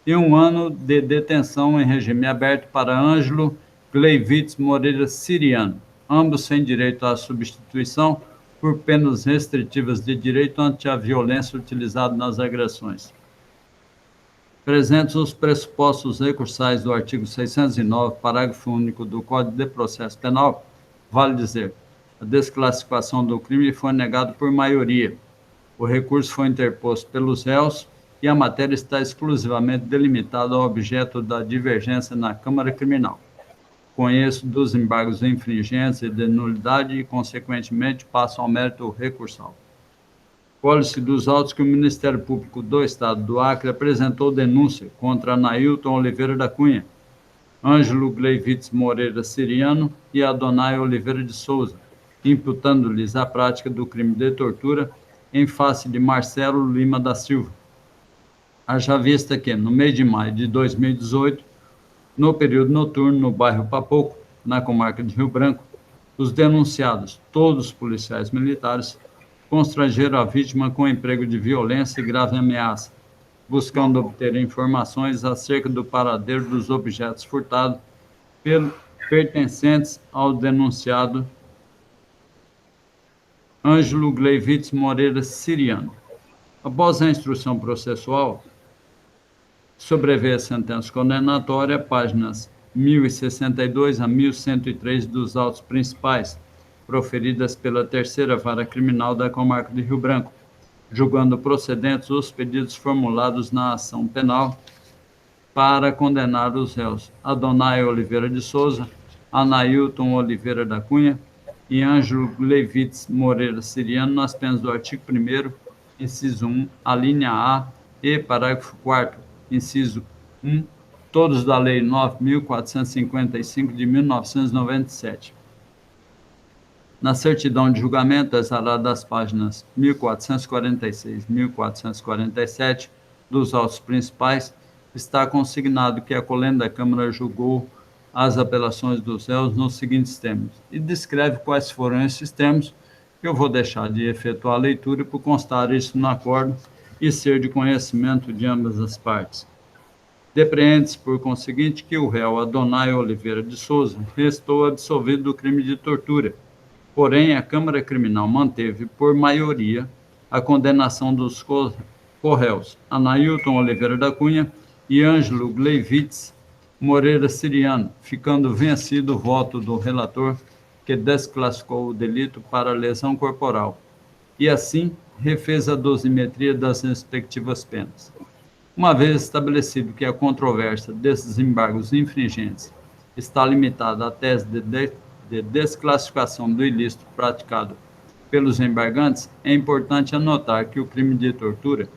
e 1 ano de detenção em regime aberto para Ângelo Gleivitz Moreira Siriano, ambos sem direito à substituição por penas restritivas de direito ante a violência utilizada nas agressões. Presentes os pressupostos recursais do artigo 609, parágrafo único do Código de Processo Penal, vale dizer, a desclassificação do crime foi negada por maioria. O recurso foi interposto pelos réus e a matéria está exclusivamente delimitada ao objeto da divergência na Câmara Criminal. Conheço dos embargos infringentes e de nulidade e, consequentemente, passo ao mérito recursal. Colhe-se dos autos que o Ministério Público do Estado do Acre apresentou denúncia contra Nailton Oliveira da Cunha, Ângelo Gleivitz Moreira Siriano e Adonai Oliveira de Souza, imputando-lhes a prática do crime de tortura em face de Marcelo Lima da Silva. Haja vista que, no mês de maio de 2018, no período noturno, no bairro Papoco, na comarca de Rio Branco, os denunciados, todos policiais militares, constranger a vítima com emprego de violência e grave ameaça, buscando obter informações acerca do paradeiro dos objetos furtados pertencentes ao denunciado Ângelo Gleivitz Moreira Siriano. Após a instrução processual, sobrevê a sentença condenatória, páginas 1062 a 1103 dos autos principais, proferidas pela Terceira Vara Criminal da Comarca de Rio Branco, julgando procedentes os pedidos formulados na ação penal para condenar os réus Adonai Oliveira de Souza, Anailton Oliveira da Cunha e Ângelo Gleivitz Moreira Siriano nas penas do artigo 1º, inciso 1, a linha A e parágrafo 4º, inciso 1, todos da Lei 9.455 de 1997. Na certidão de julgamento, exarada das páginas 1446 e 1447 dos autos principais, está consignado que a Colenda da Câmara julgou as apelações dos réus nos seguintes termos, e descreve quais foram esses termos. Eu vou deixar de efetuar a leitura por constar isso no acordo e ser de conhecimento de ambas as partes. Depreende-se, por conseguinte, que o réu Adonai Oliveira de Souza restou absolvido do crime de tortura. Porém, a Câmara Criminal manteve, por maioria, a condenação dos corréus Anailton Oliveira da Cunha e Ângelo Gleivitz Moreira Siriano, ficando vencido o voto do relator, que desclassificou o delito para lesão corporal, e assim refez a dosimetria das respectivas penas. Uma vez estabelecido que a controvérsia desses embargos infringentes está limitada à tese de desclassificação do ilícito praticado pelos embargantes, é importante anotar que o crime de tortura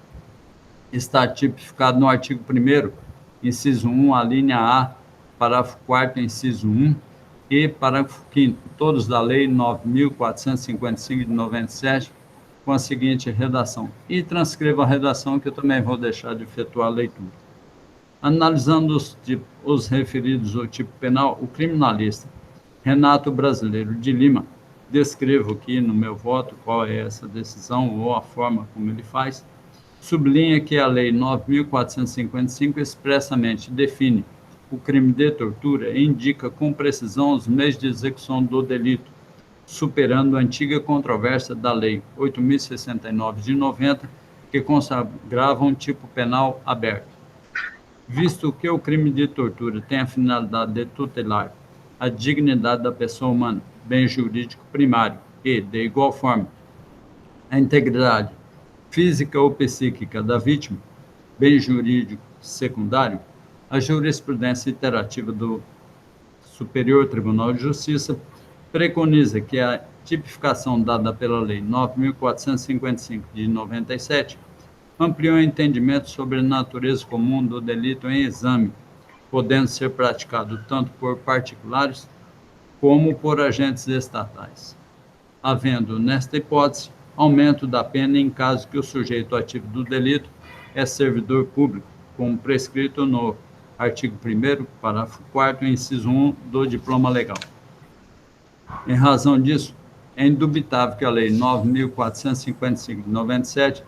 está tipificado no artigo 1º, inciso 1, a linha A, parágrafo 4º, inciso 1, e parágrafo 5º, todos da Lei 9.455 de 97, com a seguinte redação. E transcreva a redação, que eu também vou deixar de efetuar a leitura. Analisando os referidos ao tipo penal, o criminalista Renato Brasileiro de Lima, descrevo aqui no meu voto qual é essa decisão ou a forma como ele faz, sublinha que a Lei 9.455 expressamente define o crime de tortura e indica com precisão os meios de execução do delito, superando a antiga controvérsia da Lei 8.069 de 90, que consagrava um tipo penal aberto. Visto que o crime de tortura tem a finalidade de tutelar a dignidade da pessoa humana, bem jurídico primário, e, de igual forma, a integridade física ou psíquica da vítima, bem jurídico secundário, a jurisprudência iterativa do Superior Tribunal de Justiça preconiza que a tipificação dada pela Lei 9.455 de 97 ampliou o entendimento sobre a natureza comum do delito em exame, podendo ser praticado tanto por particulares como por agentes estatais, havendo, nesta hipótese, aumento da pena em caso que o sujeito ativo do delito é servidor público, como prescrito no artigo 1º, parágrafo 4º, inciso 1 do diploma legal. Em razão disso, é indubitável que a Lei 9.455 de 97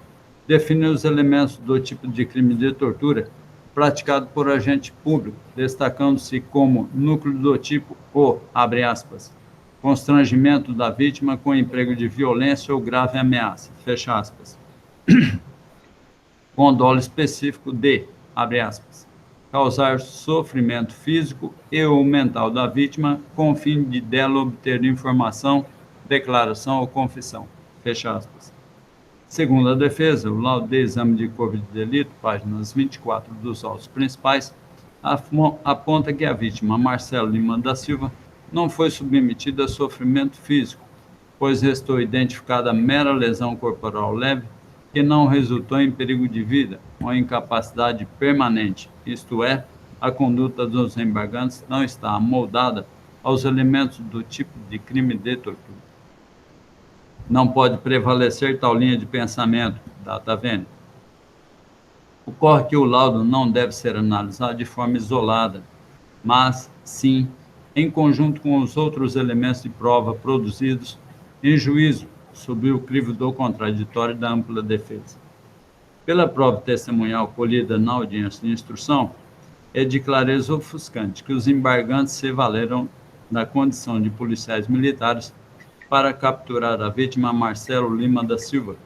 define os elementos do tipo de crime de tortura praticado por agente público, destacando-se como núcleo do tipo o, abre aspas, constrangimento da vítima com emprego de violência ou grave ameaça, fecha aspas, com dolo específico de, abre aspas, causar sofrimento físico e ou mental da vítima com o fim de dela obter informação, declaração ou confissão, fecha aspas. Segundo a defesa, o laudo de exame de corpo de delito, páginas 24 dos autos principais, aponta que a vítima, Marcelo Lima da Silva, não foi submetida a sofrimento físico, pois restou identificada mera lesão corporal leve que não resultou em perigo de vida ou incapacidade permanente, isto é, a conduta dos embargantes não está amoldada aos elementos do tipo de crime de tortura. Não pode prevalecer tal linha de pensamento, data vênia. Ocorre que o laudo não deve ser analisado de forma isolada, mas, sim, em conjunto com os outros elementos de prova produzidos em juízo sob o crivo do contraditório da ampla defesa. Pela prova testemunhal colhida na audiência de instrução, é de clareza ofuscante que os embargantes se valeram da condição de policiais militares para capturar a vítima Marcelo Lima da Silva,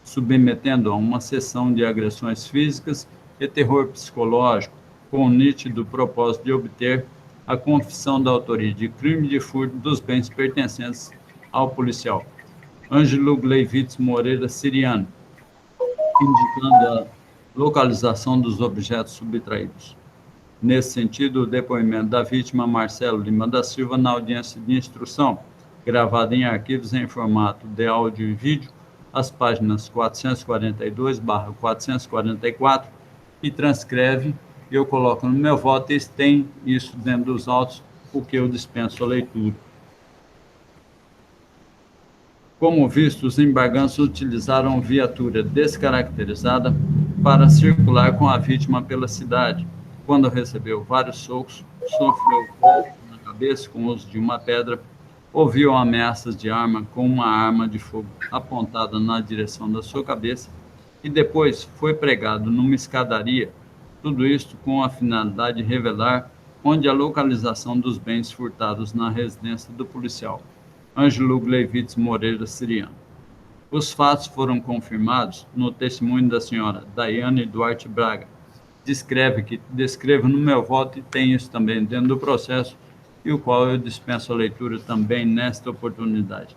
submetendo a uma sessão de agressões físicas e terror psicológico, com o nítido propósito de obter a confissão da autoria de crime de furto dos bens pertencentes ao policial Ângelo Gleivitz Moreira Siriano, indicando a localização dos objetos subtraídos. Nesse sentido, o depoimento da vítima Marcelo Lima da Silva na audiência de instrução, gravada em arquivos em formato de áudio e vídeo, as páginas 442/444, e transcreve, eu coloco no meu voto, e tem isso dentro dos autos, o que eu dispenso a leitura. Como visto, os embargantes utilizaram viatura descaracterizada para circular com a vítima pela cidade. Quando recebeu vários socos, sofreu golpe na cabeça com o uso de uma pedra, ouviu ameaças de arma com uma arma de fogo apontada na direção da sua cabeça e depois foi pregado numa escadaria, tudo isto com a finalidade de revelar onde a localização dos bens furtados na residência do policial Ângelo Gleivitz Moreira Siriano. Os fatos foram confirmados no testemunho da senhora Daiane Duarte Braga. Descrevo no meu voto, e tem isso também dentro do processo, e o qual eu dispenso a leitura também nesta oportunidade.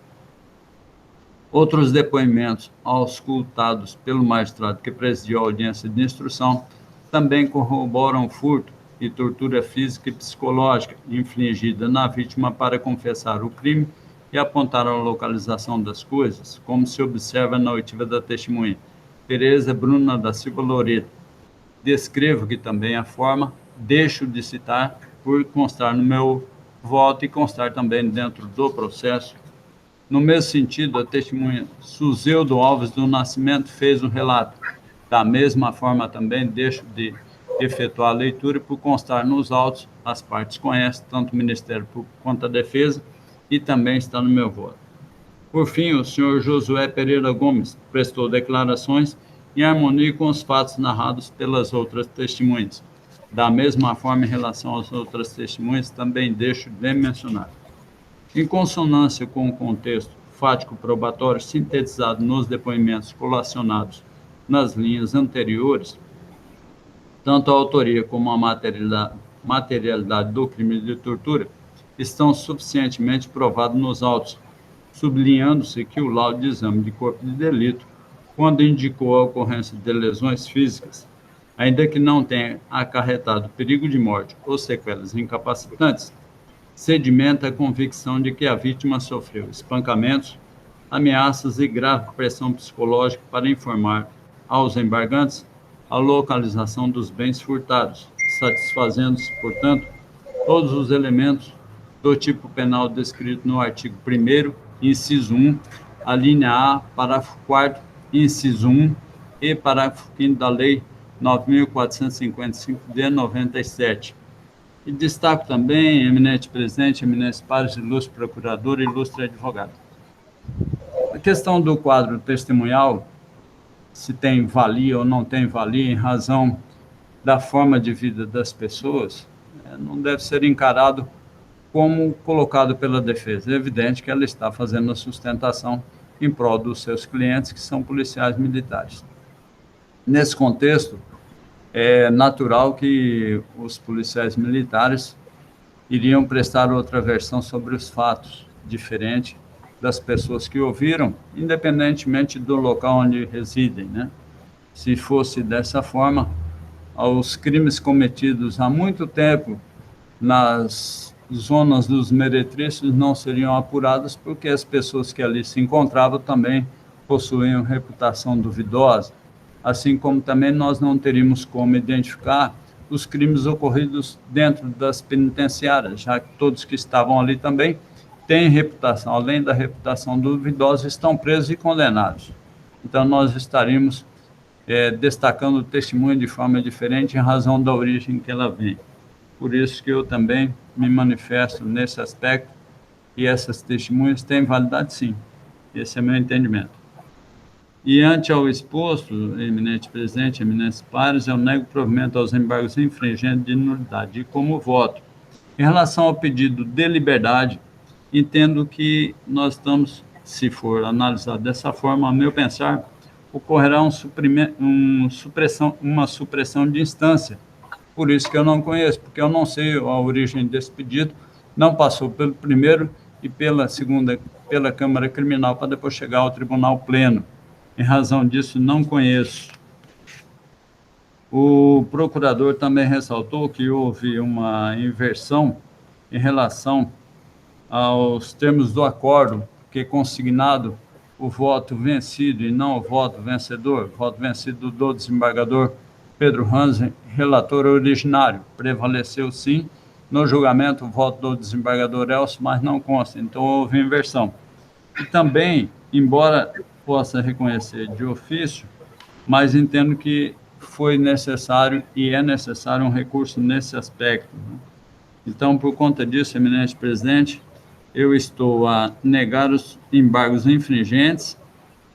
Outros depoimentos auscultados pelo magistrado que presidiu a audiência de instrução também corroboram o furto e tortura física e psicológica infligida na vítima para confessar o crime e apontar a localização das coisas, como se observa na oitiva da testemunha Tereza Bruna da Silva Loreto. Descrevo que também a forma, deixo de citar por constar no meu voto e constar também dentro do processo. No mesmo sentido, a testemunha Suzeudo Alves do Nascimento fez um relato. Da mesma forma também deixo de efetuar a leitura por constar nos autos, as partes conhecem, tanto o Ministério Público quanto a Defesa, e também está no meu voto. Por fim, o senhor Josué Pereira Gomes prestou declarações em harmonia com os fatos narrados pelas outras testemunhas. Da mesma forma, em relação às outras testemunhas, também deixo de mencionar. Em consonância com o contexto fático probatório sintetizado nos depoimentos colacionados nas linhas anteriores, tanto a autoria como a materialidade do crime de tortura estão suficientemente provados nos autos, sublinhando-se que o laudo de exame de corpo de delito, quando indicou a ocorrência de lesões físicas, ainda que não tenha acarretado perigo de morte ou sequelas incapacitantes, sedimenta a convicção de que a vítima sofreu espancamentos, ameaças e grave pressão psicológica para informar aos embargantes a localização dos bens furtados, satisfazendo-se, portanto, todos os elementos do tipo penal descrito no artigo 1º, inciso 1, a linha A, parágrafo 4º, inciso 1 e parágrafo 5º da Lei 9.455 de 97. E destaco também, eminente presidente, eminentes pares, ilustre procurador e ilustre advogado. A questão do quadro testemunhal, se tem valia ou não tem valia em razão da forma de vida das pessoas, não deve ser encarado como colocado pela defesa. É evidente que ela está fazendo a sustentação em prol dos seus clientes, que são policiais militares. Nesse contexto, é natural que os policiais militares iriam prestar outra versão sobre os fatos, diferente das pessoas que ouviram, independentemente do local onde residem, né? Se fosse dessa forma, os crimes cometidos há muito tempo nas zonas dos meretrícios não seriam apurados, porque as pessoas que ali se encontravam também possuíam reputação duvidosa, assim como também nós não teríamos como identificar os crimes ocorridos dentro das penitenciárias, já que todos que estavam ali também têm reputação, além da reputação duvidosa, estão presos e condenados. Então, nós estaríamos destacando o testemunho de forma diferente em razão da origem que ela vem. Por isso que eu também me manifesto nesse aspecto, e essas testemunhas têm validade, sim. Esse é meu entendimento. E ante ao exposto, eminente presidente, eminentes pares, eu nego provimento aos embargos infringentes de nulidade. E como voto? Em relação ao pedido de liberdade, entendo que nós estamos, se for analisado dessa forma, a meu pensar, ocorrerá uma supressão de instância. Por isso que eu não conheço, porque eu não sei a origem desse pedido, não passou pelo primeiro e pela segunda, pela Câmara Criminal, para depois chegar ao Tribunal Pleno. Em razão disso, não conheço. O procurador também ressaltou que houve uma inversão em relação aos termos do acordo, que é consignado o voto vencido e não o voto vencedor, voto vencido do desembargador Pedro Hansen, relator originário. Prevaleceu, sim, no julgamento o voto do desembargador Elcio, mas não consta, então houve inversão. E também, embora possa reconhecer de ofício, mas entendo que foi necessário e é necessário um recurso nesse aspecto. Então, por conta disso, eminente presidente, eu estou a negar os embargos infringentes,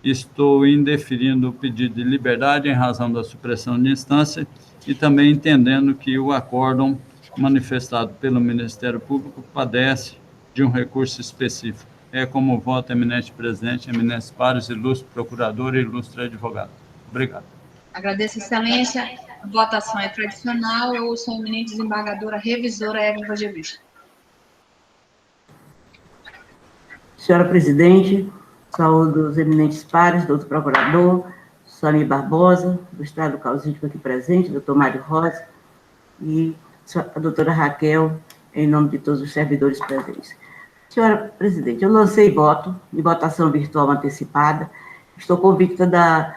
estou indeferindo o pedido de liberdade em razão da supressão de instância e também entendendo que o acórdão manifestado pelo Ministério Público padece de um recurso específico. É como voto, eminente presidente, eminentes pares, ilustre procurador e ilustre advogado. Obrigado.
Agradeço, excelência. A votação é tradicional. Eu ouço a eminente desembargadora revisora Eva Vagevista.
Senhora presidente, saúdo os eminentes pares, doutor procurador, Sami Barbosa, do Estado causídico aqui presente, doutor Mário Rosa, e a doutora Raquel, em nome de todos os servidores presentes. Senhora presidente, eu lancei voto de votação virtual antecipada. Estou convicta da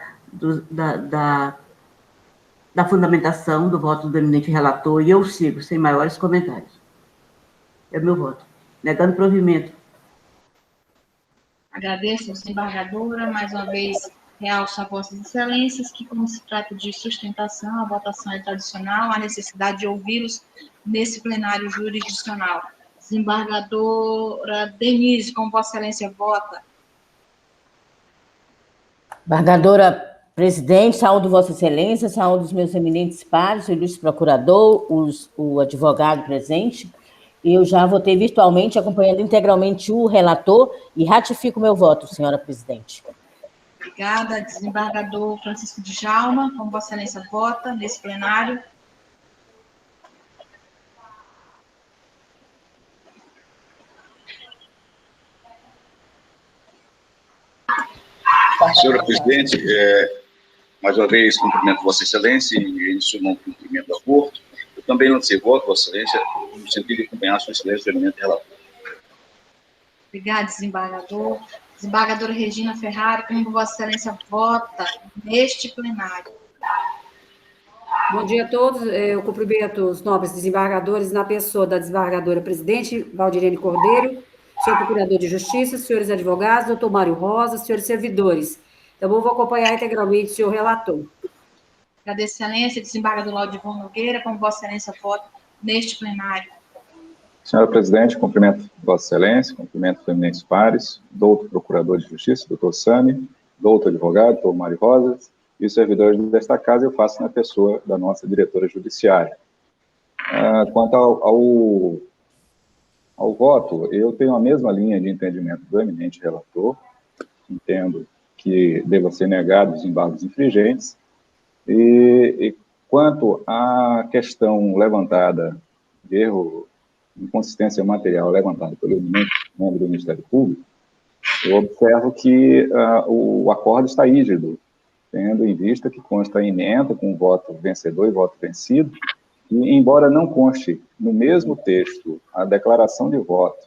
fundamentação do voto do eminente relator e eu sigo, sem maiores comentários. É o meu voto. Negando provimento.
Agradeço, desembargadora, mais uma vez realço a vossas excelências, que como se trata de sustentação, a votação é tradicional, há necessidade de ouvi-los nesse plenário jurisdicional. Desembargadora Denise, como vossa excelência vota?
Desembargadora presidente, saúdo vossa excelência, saúdo os meus eminentes pares, o ilustre procurador, o advogado presente. Eu já votei virtualmente, acompanhando integralmente o relator e ratifico meu voto, senhora presidente.
Obrigada. Desembargador Francisco Djalma, como vossa excelência vota nesse plenário?
Senhora presidente, mais uma vez cumprimento vossa excelência e em suma cumprimento da corte. Eu também lancei voto, vossa excelência, no sentido de acompanhar sua excelência do eminente relator.
Obrigada, desembargador. Desembargadora Regina Ferrari, como vossa excelência vota neste plenário?
Bom dia a todos. Eu cumprimento os nobres desembargadores na pessoa da desembargadora presidente Valdirene Cordeiro, senhor procurador de justiça, senhores advogados, doutor Mário Rosa, senhores servidores. Então, eu vou acompanhar integralmente o senhor relator.
Agradeço, excelência. Desembargador Laudivon Nogueira, como vossa excelência vota neste plenário?
Senhora presidente, cumprimento vossa excelência, cumprimento os eminentes pares, doutor procurador de justiça, doutor Sami, doutor advogado, doutor Mário Rosa, e os servidores desta casa eu faço na pessoa da nossa diretora judiciária. Quanto ao voto, eu tenho a mesma linha de entendimento do eminente relator, entendo que deva ser negado os embargos infringentes, e quanto à questão levantada de erro, inconsistência material levantada pelo eminente membro do Ministério Público, eu observo que o acordo está rígido, tendo em vista que consta a emenda com voto vencedor e voto vencido, e embora não conste no mesmo texto a declaração de voto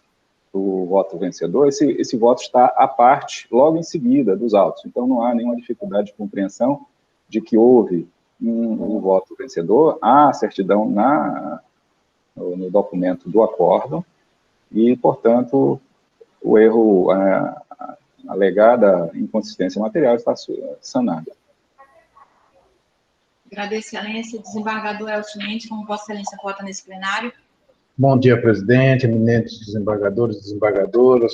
do voto vencedor, esse voto está à parte logo em seguida dos autos, então não há nenhuma dificuldade de compreensão de que houve um voto vencedor, há certidão no documento do acórdão, e, portanto, o erro, a alegada inconsistência material está sanada.
Agradeço, excelência. Desembargador Elcio Mendes, como vossa excelência vota nesse plenário?
Bom dia, presidente, eminentes desembargadores e desembargadoras,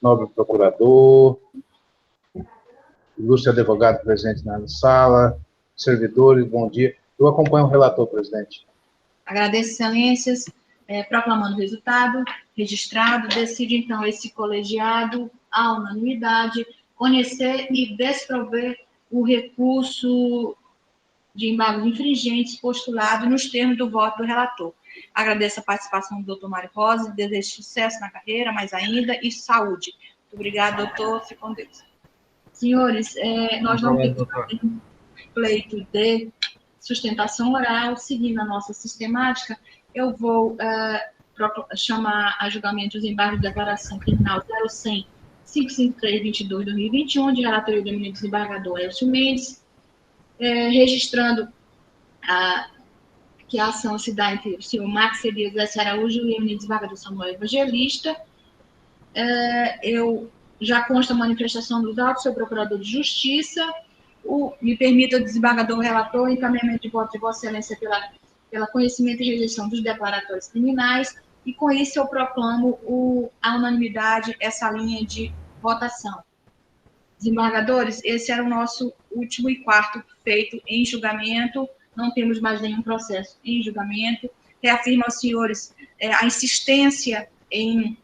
nobre procurador, ilustre advogado presente na sala, servidores, bom dia. Eu acompanho o relator, presidente.
Agradeço, excelências. Proclamando o resultado, registrado, decide, então, esse colegiado, à unanimidade, conhecer e desprover o recurso de embargos infringentes postulado nos termos do voto do relator. Agradeço a participação do doutor Mário Rosa, desejo sucesso na carreira, mais ainda, e saúde. Muito obrigada, doutor. Fique com Deus. Senhores, nós não temos pleito de sustentação oral, seguindo a nossa sistemática, eu vou chamar a julgamento os embargos de declaração criminal 0100-553-22-2021, de relatoria do eminente desembargador Elcio Mendes, registrando que a ação se dá entre o senhor Max Elias S. Araújo e o eminente desembargador Samuel Evangelista. Eu já consta a manifestação dos autos, seu procurador de justiça. Me permita, o desembargador relator, encaminhamento de voto de Vossa Excelência pela conhecimento e rejeição dos declaratórios criminais, e com isso eu proclamo a unanimidade essa linha de votação. Desembargadores, esse era o nosso último e quarto feito em julgamento, não temos mais nenhum processo em julgamento. Reafirmo aos senhores a insistência em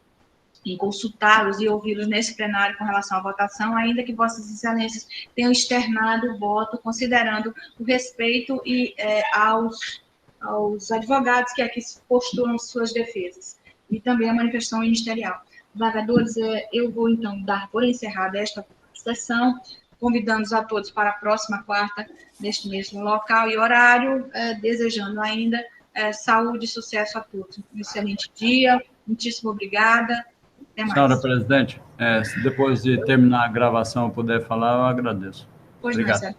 consultá-los e ouvi-los nesse plenário com relação à votação, ainda que Vossas Excelências tenham externado o voto, considerando o respeito aos advogados que aqui postulam suas defesas, e também a manifestação ministerial. Desembargadores, eu vou, então, dar por encerrada esta sessão, convidando-os a todos para a próxima quarta, neste mesmo local e horário, desejando ainda saúde e sucesso a todos. Um excelente dia, muitíssimo obrigada.
Senhora presidente, se depois de terminar a gravação eu puder falar, eu agradeço.
Pois
obrigado.
não,